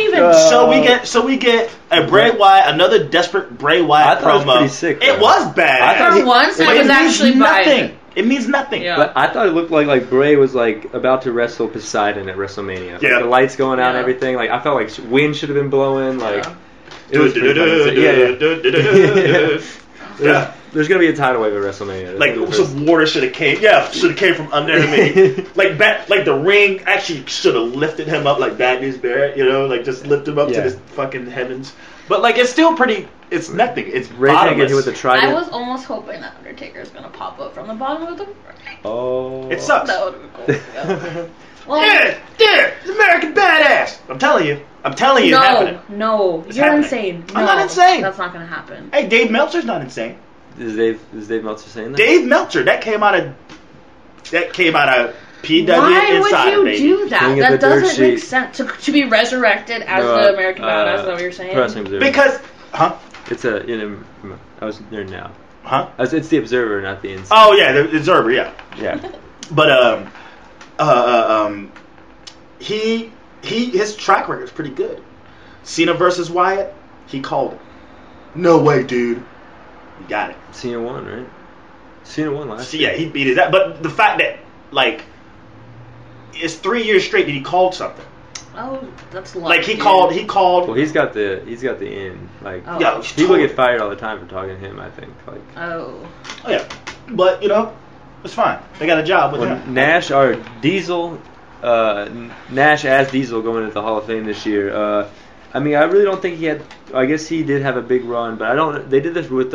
even. so we get a Bray Wyatt, another desperate Bray Wyatt I thought it was promo. pretty sick, It though. was bad. I thought For once, But I it was means actually buying nothing. it. It means nothing. Yeah. But I thought it looked like Bray was like about to wrestle Poseidon at WrestleMania. Yeah. Like, the lights going out and Yeah. everything. Like I felt like wind should have been blowing. Like Yeah. it was pretty fun to see. Yeah. Yeah. There's gonna be a tidal wave at WrestleMania. Like some water should have came from under him. like the ring actually should have lifted him up like Bad News Barrett, like just lift him up to the fucking heavens. But like it's still pretty. It's nothing. It's bottomless. With the trident. I was almost hoping that Undertaker's gonna pop up from the bottom of the ring. Oh, it sucks. That would have been cool. Well, yeah, it's American Badass. I'm telling you, it's happening. No, It's you're happening. insane. I'm No, not insane. That's not gonna happen. Hey, Dave Meltzer's not insane. Is Dave Meltzer saying that? Dave Meltzer, that came out of PW Why Insider, would baby. you do that? King of That the dirt doesn't make sheet. sense. To be resurrected as the American Badass, is that what you're saying? Wrestling Observer. Because, It's I was there now. It's the Observer, not the Insider. Oh yeah, the Observer, yeah. Yeah. But his track record is pretty good. Cena versus Wyatt, he called it. No way, dude. You got it. Cena won, right? Cena won last year. Yeah, he beat his ass. But the fact that it's 3 years straight that he called something. Oh, that's lucky. Like he called. Well, he's got the in. Like people totally. get fired all the time for talking to him. I think. Like. Oh yeah, but it's fine. They got a job with him. Nash or Diesel. Nash as Diesel going into the Hall of Fame this year. I mean, I really don't think he had. I guess he did have a big run, but I don't. They did this with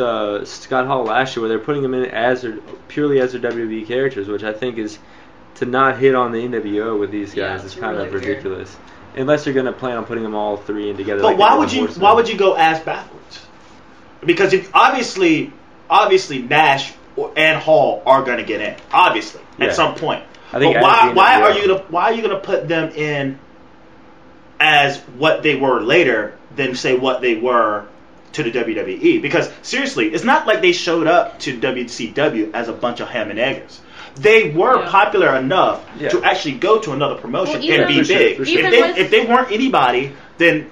Scott Hall last year, where they're putting him in purely as their WWE characters, which I think is to not hit on the NWO with these guys is kind of ridiculous. Weird. Unless you're gonna plan on putting them all three in together. But why would you go ass backwards? Because if obviously Nash and Hall are gonna get in, obviously at some point. I think. But why are you gonna put them in as what they were later than say what they were to the WWE? Because seriously, it's not like they showed up to WCW as a bunch of ham and eggers. They were popular enough to actually go to another promotion and be big. For sure. If they weren't anybody, then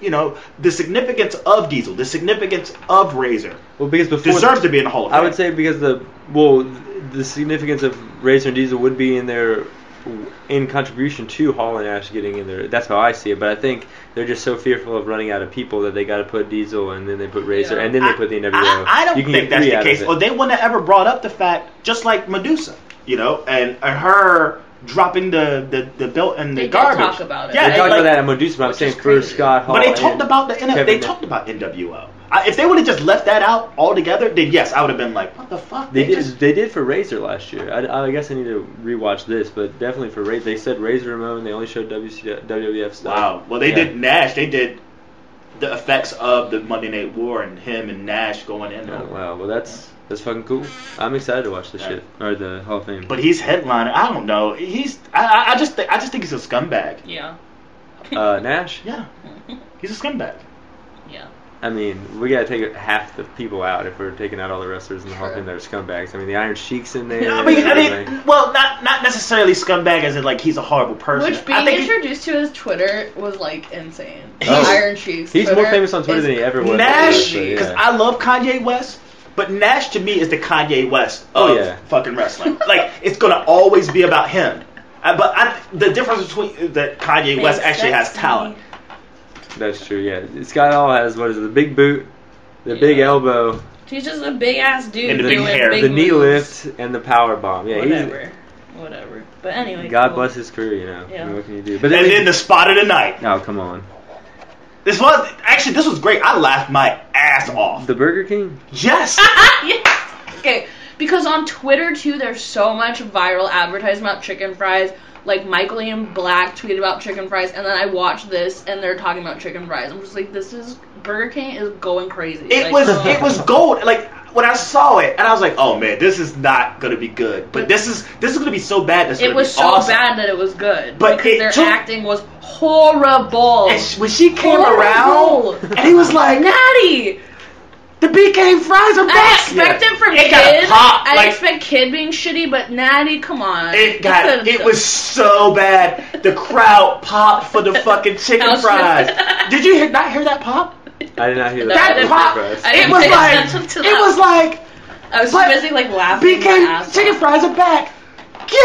the significance of Diesel, the significance of Razor, because before deserves to be in the Hall of Fame. I would say because the significance of Razor and Diesel would be in contribution to Hall and Nash getting in there. That's how I see it. But I think they're just so fearful of running out of people that they got to put Diesel and then they put Razor and then they put the NWO. I don't think that's the case. Or they wouldn't have ever brought up the fact, just like Medusa, and her dropping the belt and the garbage. They talk about it. Yeah, they talked about that in Medusa. But I'm saying for Scott Hall. But they talked about they talked about NWO. If they would have just left that out altogether, then yes, I would have been like, what the fuck? They did for Razor last year. I guess I need to rewatch this, but definitely for Razor. They said Razor Ramon. They only showed WWF stuff. Wow. Well, they did Nash. They did the effects of the Monday Night War and him and Nash going in there. Oh, wow. Well, that's fucking cool. I'm excited to watch this shit or the Hall of Fame. But he's headlining. I don't know. I just think he's a scumbag. Yeah. Nash? Yeah. He's a scumbag. Yeah. I mean, we gotta take half the people out if we're taking out all the wrestlers in the Hall of Fame that are scumbags. I mean, the Iron Sheik's in there. I mean, well, not necessarily scumbag as in like he's a horrible person. Which being introduced to his Twitter was like insane. Oh. Iron Sheik's He's more famous on Twitter than he ever was. Nash, because I love Kanye West, but Nash to me is the Kanye West of fucking wrestling. Like it's gonna always be about him. But the difference between that Kanye West actually has talent. That's true, yeah. Scott Hall has, the big boot, the big elbow. He's just a big ass dude and the doing big hair. big the knee moves. lift, and the power bomb. Yeah, Whatever. But anyway. God bless his career, Yeah. I mean, what can you do? But then the spot of the night. Oh, come on. This was great. I laughed my ass off. The Burger King? Yes. Yes. Okay, because on Twitter, too, there's so much viral advertisement about chicken fries. Like, Michael Ian Black tweeted about chicken fries, and then I watched this, and they're talking about chicken fries. I'm just like, Burger King is going crazy. It was gold. Like, when I saw it, and I was like, oh, man, this is not going to be good. But this is going to be so bad that it was so awesome. bad that it was good. But because their acting was horrible. And when she came around, and he was like, Natty! The BK fries are back. I expected from Kid. I expect Kid being shitty, but Natty, come on. It was so bad. The crowd popped for the fucking chicken fries. Did you not hear that pop? I did not hear that pop. It was like I was busy laughing. BK chicken fries are back. Yeah!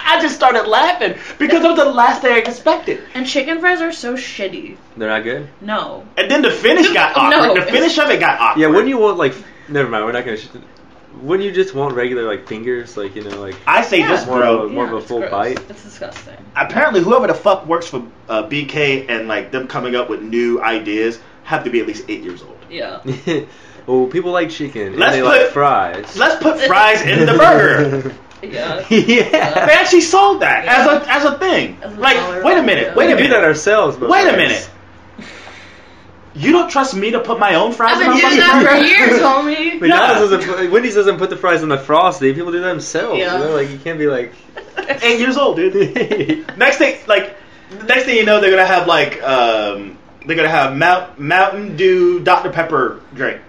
I just started laughing because it was the last thing I expected. And chicken fries are so shitty. They're not good? No. And then the finish got awkward. The finish of it got awkward. Yeah, wouldn't you want Never mind. We're not gonna. Wouldn't you just want regular like fingers, like I say this, bro. More of a full gross. bite. It's disgusting. Apparently, whoever the fuck works for BK and like them coming up with new ideas have to be at least 8 years old. Yeah. Well, people like chicken and they like fries. Let's put fries in the burger. Yeah. Yeah. They actually sold that as a thing. Like, wait a minute. We do that ourselves. But wait a minute. You don't trust me to put my own fries I've in been my doing fucking that for burger? years, homie. McDonald's doesn't. Wendy's doesn't put the fries on the frosty. People do that themselves. Yeah. You know? Like you can't be like 8 years old, dude. Next thing you know, they're gonna have like Mountain Dew Dr. Pepper drink.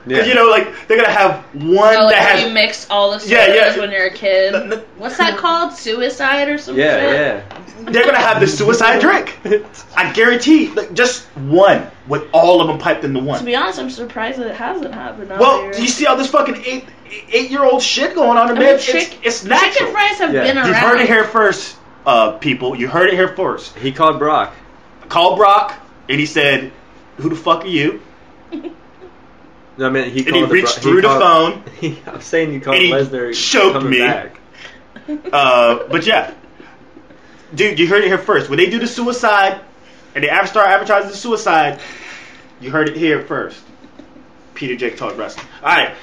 Yeah. You know, like they're gonna have one like that when has you mix all the sodas yeah. when you're a kid. What's that called? Suicide or something? yeah. They're gonna have the suicide drink. I guarantee, like, just one with all of them piped into To one. be honest, I'm surprised that it hasn't happened. Well, do you see all this fucking eight-year-old shit going on in there? It's natural. Chicken fries have been around. You heard it here first, people. You heard it here first. He called Brock. Called Brock, and he said, "Who the fuck are you?" No, I mean, he reached through the phone. I'm saying you called And he Lesnar choked coming me. back. But yeah. Dude, you heard it here first. When they do the suicide, and they start advertising the suicide, you heard it here first. Peter Jake Talk Wrestling. Alright.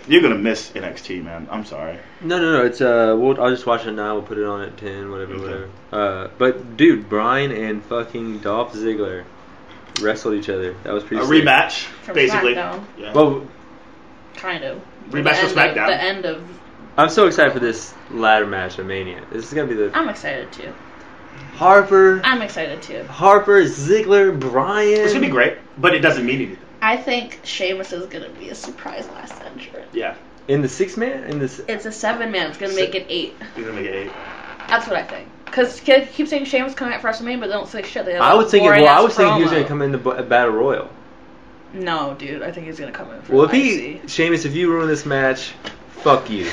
You're going to miss NXT, man. I'm sorry. No. It's I'll just watch it now. We'll put it on at 10, whatever. But dude, Bryan and fucking Dolph Ziggler wrestled each other. That was pretty A sick. rematch, From basically. SmackDown. Yeah. Well, Kind of. Rematch from SmackDown. The end of. I'm so excited for this ladder match at Mania. This is gonna be the I'm excited too. Harper, It's Ziggler, Bryan. going to be great, but it doesn't mean anything. I think Sheamus is gonna be a surprise last entrant. Yeah. In the 6-man? It's a 7-man. It's gonna make it 8. You're going to make it 8. That's what I think. Because keep saying Sheamus coming out for WrestleMania, but they don't say shit. They have I was thinking he was promo. gonna come in the Battle Royal. No, dude. I think he's gonna come in for Well, IC. Sheamus, if you ruin this match, fuck you.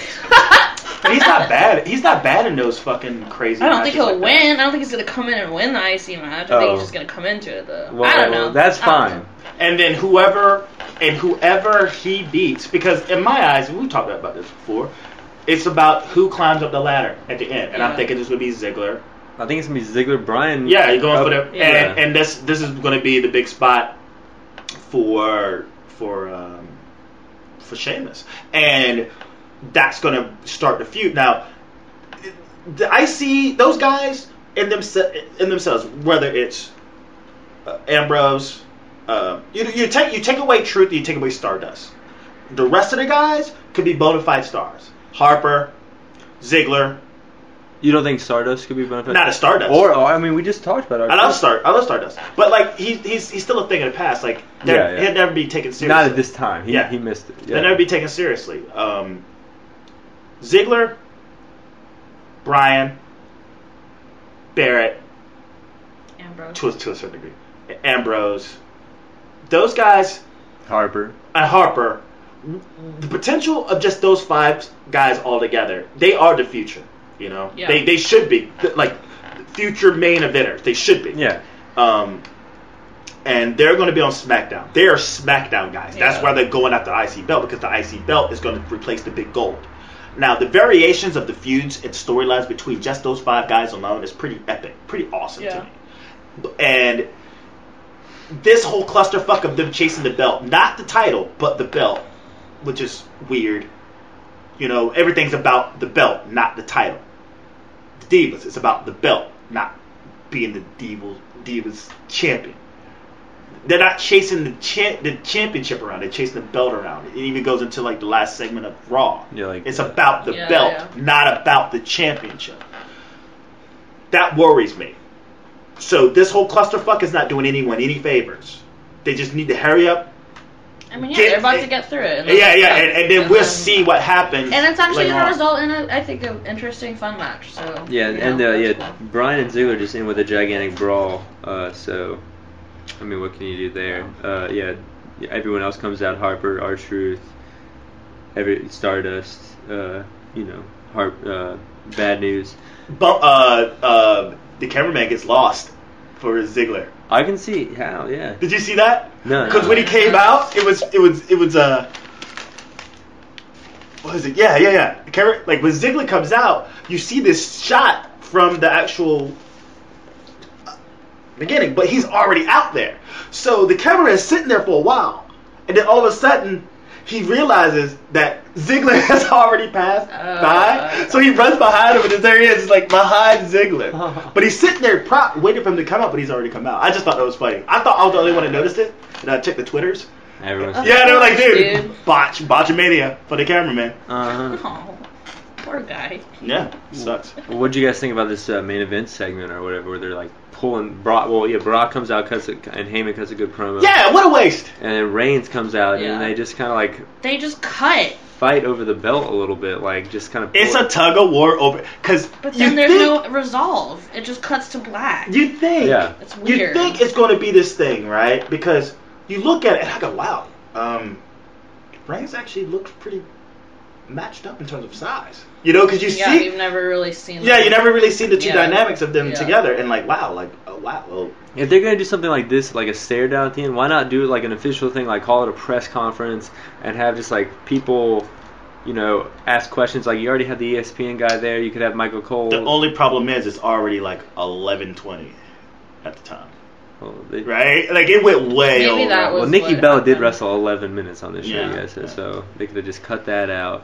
But he's not bad. He's not bad in those fucking crazy I don't think matches he'll like that. win. I don't think he's gonna come in and win the IC match. I think he's just gonna come into it though. Well, I don't know. That's I don't fine. know. And then whoever he beats, because in my eyes, we talked about this before, it's about who climbs up the ladder at the end. And I'm thinking this would be Ziggler. I think it's gonna be Ziggler, Bryan. Yeah, you're going for the Yeah. and this is going to be the big spot for Sheamus, and that's going to start the feud. Now, I see those guys in themselves, whether it's Ambrose, you take away Truth, you take away Stardust. The rest of the guys could be bona fide stars. Harper, Ziggler. You don't think Stardust could be benefit? Not a Stardust. Or I mean, we just talked about it. I love Stardust, but like he's still a thing in the past. Like he'll never be taken seriously. Not at this time. He missed it. Yeah. He'll never be taken seriously. Ziggler, Bryan, Barrett, Ambrose. to a certain degree, Ambrose, those guys, Harper. and Harper. The potential of just those 5 guys all together, they are the future. You know, they should be like future main eventers. They should be. Yeah. And they're going to be on SmackDown. They are SmackDown guys. That's why they're going after the IC belt, because the IC belt is going to replace the big gold. Now, the variations of the feuds and storylines between just those 5 guys alone is pretty epic, pretty awesome to me. And this whole clusterfuck of them chasing the belt, not the title, but the belt, which is weird. You know, everything's about the belt, not the title. The Divas, it's about the belt, not being the Divas champion. They're not chasing the championship around. They're chasing the belt around. It even goes into like the last segment of Raw. Yeah, like it's about the belt, not about the championship. That worries me. So this whole clusterfuck is not doing anyone any favors. They just need to hurry up. I mean, they're about to get through it. And then we'll see what happens. And it's actually going to result in, I think, an interesting, fun match. So cool. Bryan and Ziggler just in with a gigantic brawl. So, I mean, what can you do there? Everyone else comes out. Harper, R-Truth, Stardust. Bad news. The cameraman gets lost for Ziggler. I can see how. Yeah. Did you see that? No. Because when he came out, it was what is it? Yeah. The camera, like when Ziggler comes out, you see this shot from the actual beginning, but he's already out there. So the camera is sitting there for a while, and then all of a sudden he realizes that Ziggler has already passed by. So he runs behind him, and there he is, like behind Ziggler. But he's sitting there waiting for him to come out, but he's already come out. I just thought that was funny. I thought I was the only one that noticed it, and I checked the Twitters. Everyone's Yeah, they were like, dude, botchamania for the cameraman. Oh, poor guy. Yeah, sucks. What'd you guys think about this main event segment or whatever, where they're like pulling Brock? Well, yeah, Brock comes out, and Heyman cuts a good promo. Yeah, what a waste. And then Reigns comes out, Yeah. and they just kind of like They just cut. fight over the belt a little bit, like just kind of. It's a tug of war over, because But then there's no resolve. It just cuts to black. You think, Yeah. It's you weird. think it's going to be this thing, right? Because you look at it and I go, wow, Reigns actually looks pretty matched up in terms of size. You know, because you Yeah, see, you've never really seen. yeah, you never really seen the two Yeah. dynamics of them Yeah. together, and like, wow, well, If they're gonna do something like this, like a stare down at the end, why not do it like an official thing, like call it a press conference and have just like people, you know, ask questions. Like you already had the ESPN guy there, you could have Michael Cole. the only problem is it's already like 11:20 at the time, Well, right? Like it went way Maybe over. that was Well, Nikki what Bella did happened. wrestle 11 minutes on this show, Yeah. you guys said, so they could have just cut that out.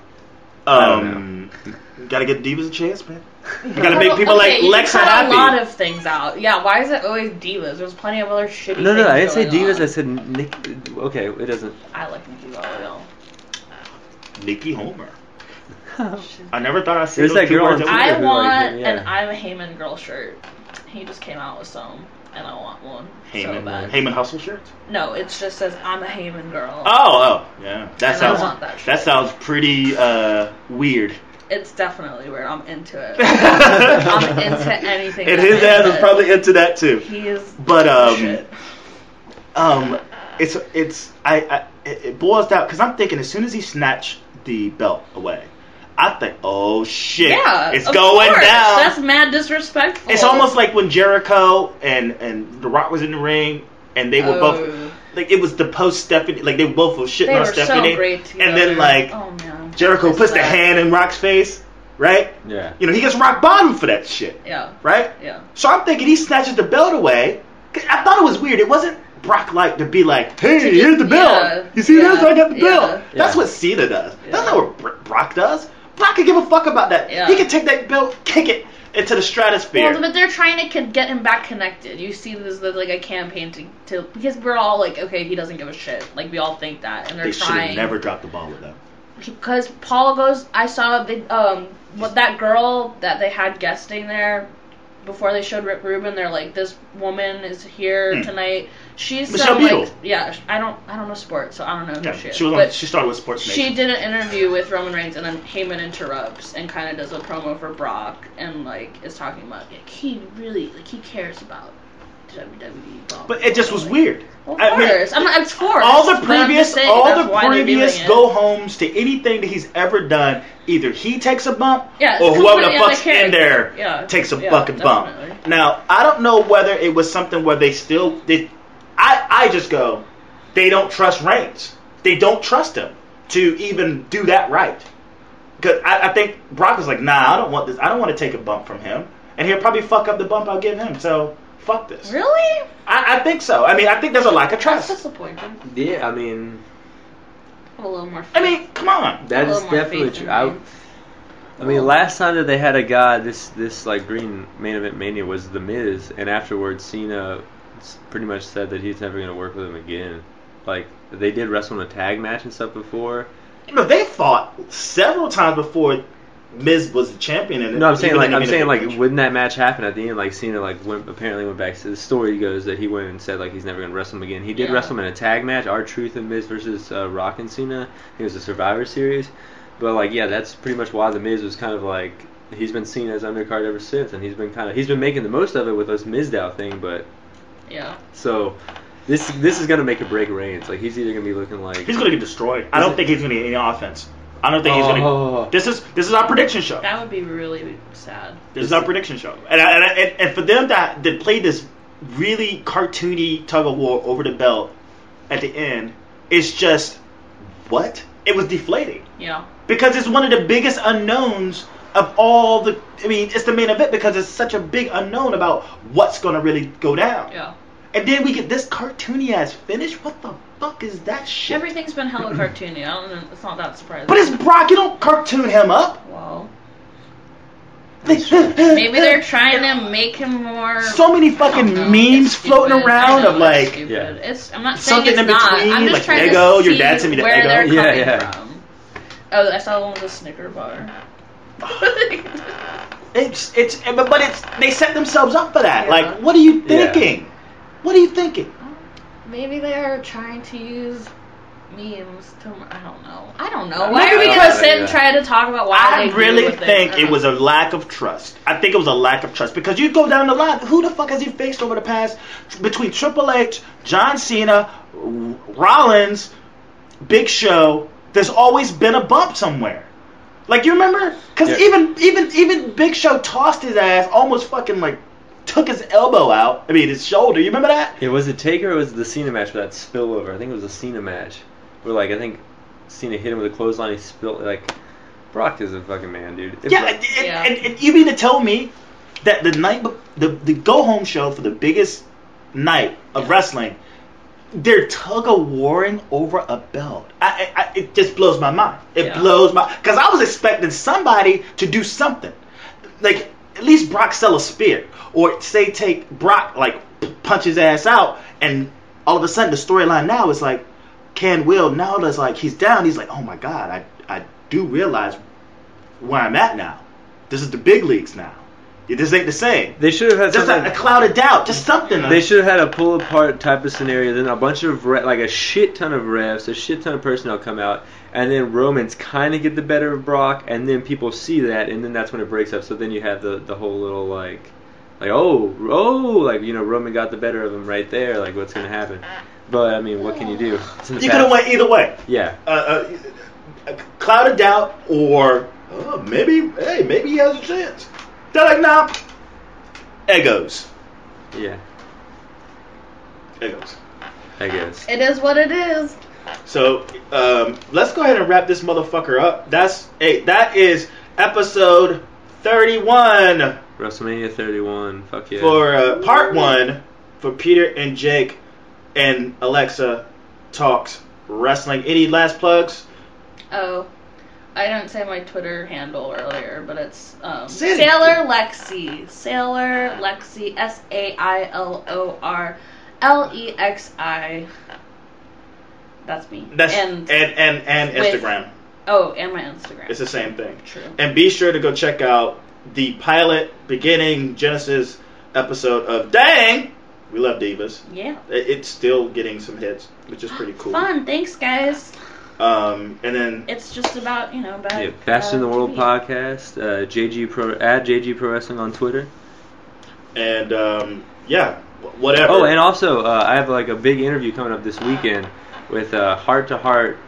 Gotta give Divas a chance, man. You gotta make people Okay, like you Lexa cut happy. a lot of things out. Yeah, why is it always Divas? There's plenty of other shitty No, things I didn't say going Divas. on. I said Nick. Okay, it doesn't. I like Nikki Bella. Nikki Homer. I never thought I'd see There's those that two girl words on that we I Twitter who want liked him, yeah. an I'm a Heyman girl shirt. He just came out with some, and I want one so bad. Heyman Hustle shirts? No, it just says I'm a Heyman girl. Oh, yeah. That And I want sounds that shit. that sounds pretty weird. It's definitely weird. I'm into it. I'm into anything. And that his Heyman ass is does. probably into that too. He is. But shit. it boils down because I'm thinking as soon as he snatched the belt away, I think, oh shit, Yeah, it's of going course. down. That's mad disrespectful. It's almost like when Jericho and The Rock was in the ring, and they were both like it was the post Stephanie, like they both were shitting They on were so Stephanie, great together. and then like Oh man. Jericho puts the That- hand in Rock's face, right? Yeah. You know he gets rock bottom for that shit, Yeah. right? Yeah. So I'm thinking he snatches the belt away. 'Cause I thought it was weird. It wasn't Brock like to be like, hey, here's the belt. Yeah, You see this? yeah, I got the yeah. belt. That's Yeah. what Cena does. Yeah. That's not what Brock does. Brock can give a fuck about that. Yeah. He can take that belt, kick it into the stratosphere. Well, but they're trying to get him back connected. You see, there's like a campaign to because we're all like, okay, he doesn't give a shit. Like we all think that, and they're They should trying. have never dropped the ball with them. Because Paul goes, I saw what that girl that they had guesting there before they showed Rick Rubin. They're like, this woman is here tonight. She's Michelle some, Beadle. like, yeah. I don't know sports, so I don't know Yeah, who she is. she was but she started with Sports she Nation. did an interview with Roman Reigns, and then Heyman interrupts and kind of does a promo for Brock, and like is talking about like he really like he cares about WWE. Blah, But it just was blah. weird. Well, of I mean, course. It's forced. all the but I'm previous just saying that's why they're previous doing it. go homes to anything that he's ever done, either he takes a bump Yeah, or it's whoever the completely fuck's other in there Yeah, takes a yeah, fucking bump. definitely. Now, I don't know whether it was something where they still did. I just go, they don't trust Reigns. They don't trust him to even do that right. Because I think Brock was like, nah, I don't want this. I don't want to take a bump from him. And he'll probably fuck up the bump I'll give him. So, fuck this. Really? I think so. I mean, I think there's a lack of That's trust. disappointing. Yeah, I mean, Have a little more. Faith. I mean, come on. that A is little more definitely faith in true. I Reigns. mean, last time that they had a guy, this like Green Main Event Mania was The Miz, and afterwards Cena pretty much said that he's never going to work with him again. Like, they did wrestle in a tag match and stuff before. You know, they fought several times before Miz was the champion. And No, I'm saying like match. wouldn't that match happen at the end? Like Cena apparently went back to the story goes that he went and said like he's never going to wrestle him again. He did Yeah. wrestle him in a tag match, R-Truth and Miz versus Rock and Cena. It was a Survivor Series, but like yeah, that's pretty much why the Miz was kind of like he's been seen as undercard ever since, and he's been making the most of it with this Mizdow thing, but Yeah. so. This is gonna make or break Reigns. Like he's either gonna be looking like He's going to get destroyed. I don't think he's going to get any offense. I don't think he's going to. This is our prediction show. That would be really sad. This is our prediction show. And for them to play this really cartoony tug of war over the belt at the end, it's just what? it was deflating. Yeah. Because it's one of the biggest unknowns of all the... I mean, it's the main event because it's such a big unknown about what's going to really go down. Yeah. And then we get this cartoony-ass finish? What the fuck is that shit? Everything's been hella cartoony. I don't know. It's not that surprising. But it's Brock. You don't cartoon him up. Well... Maybe they're trying to make him more... So many fucking memes floating around of like... Yeah. I'm not saying something it's in not. between, I'm just like trying Eggo, to see your dad sent me the where Eggo. they're coming from. Oh, I saw one with a Snicker bar. They set themselves up for that. Yeah. Like, what are you thinking? Yeah. What are you thinking? Maybe they are trying to use memes to... I don't know. Why Why are we because- gonna sit and try to talk about why I they really do what think it was a lack of trust. I think it was a lack of trust because you go down the line. Who the fuck has he faced over the past between Triple H, John Cena, Rollins, Big Show? There's always been a bump somewhere. Like you remember? Because even Big Show tossed his ass, almost fucking like took his elbow out. I mean his shoulder. You remember that? Yeah, was it Taker or was it the Cena match for that spillover? I think it was the Cena match. Where like I think Cena hit him with a clothesline. He spilled like Brock is a fucking man, dude. And you mean to tell me that the night the go home show for the biggest night of wrestling, they're tug of warring over a belt? It just blows my mind. It blows my... Because I was expecting somebody to do something. Like, at least Brock sell a spear. Or say take Brock, like, punch his ass out. And all of a sudden, the storyline now is like, Will, now that's like, he's down. He's like, oh my God, I do realize where I'm at now. This is the big leagues now. This ain't the same. They should have had just something, a cloud of doubt, just something. They should have had a pull apart type of scenario. Then a bunch of like a shit ton of refs, a shit ton of personnel come out, and then Roman's kind of get the better of Brock, and then people see that, and then that's when it breaks up. So then you have the whole little like Roman got the better of him right there. Like what's gonna happen? But I mean, what can you do? You could have went either way. Yeah. A cloud of doubt, or maybe he has a chance. They're like, nah. Egos. Yeah. Egos. I guess. It is what it is. So, let's go ahead and wrap this motherfucker up. That is episode 31. WrestleMania 31. Fuck yeah. For part 1 for Peter and Jake and Alexa Talks Wrestling. Any last plugs? Oh. I didn't say my Twitter handle earlier, but it's Say it. Sailor Lexi. Sailor Lexi. SAILORLEXI. That's me. And Instagram. And my Instagram. It's the same thing. True. And be sure to go check out the pilot beginning Genesis episode of Dang! We Love Divas. Yeah. It's still getting some hits, which is pretty cool. Fun. Thanks, guys. And then it's just about Best in the World TV. podcast. JG Pro Wrestling on Twitter. And whatever. Oh, and also I have like a big interview coming up this weekend with Heart to Heart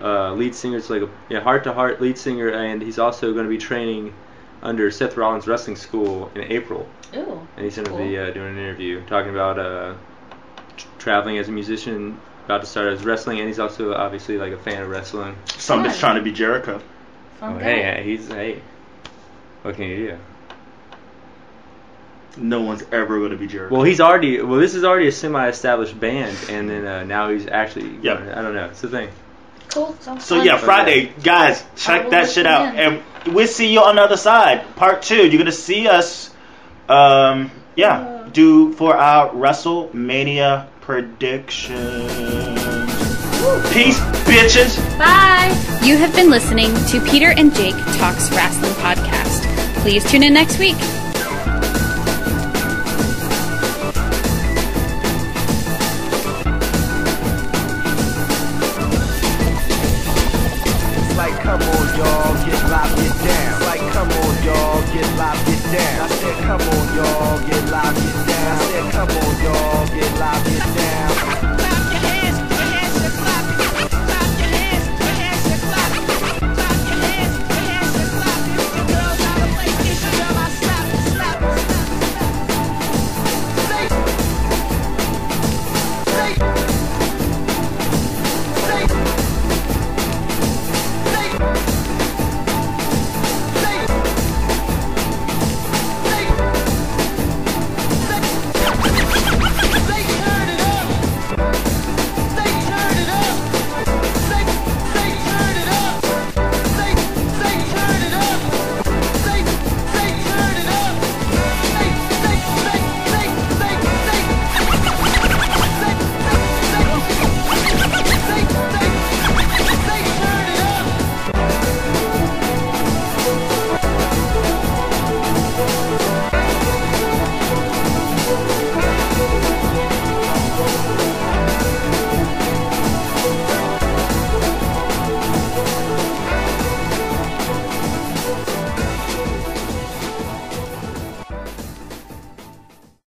lead singer. It's like Heart to Heart lead singer, and he's also going to be training under Seth Rollins Wrestling School in April. Ooh. And he's going to be doing an interview talking about traveling as a musician. About to start his wrestling, and he's also obviously like a fan of wrestling. Somebody's trying to be Jericho. Fun guy. Hey, what can you do? No one's ever going to be Jericho. Well, this is already a semi-established band, and then now he's actually. Yep. I don't know. It's the thing. Cool. Sounds So fun. yeah, Friday, guys, check that shit out, and we'll see you on the other side. Part 2, you're gonna see us, do for our WrestleMania predictions. Peace, bitches. Bye. You have been listening to Peter and Jake Talks Wrestling Podcast. Please tune in next week. Like, come on, y'all, get live, get down. Like, come on, y'all, get live, get down. I said, come on, y'all, get live, get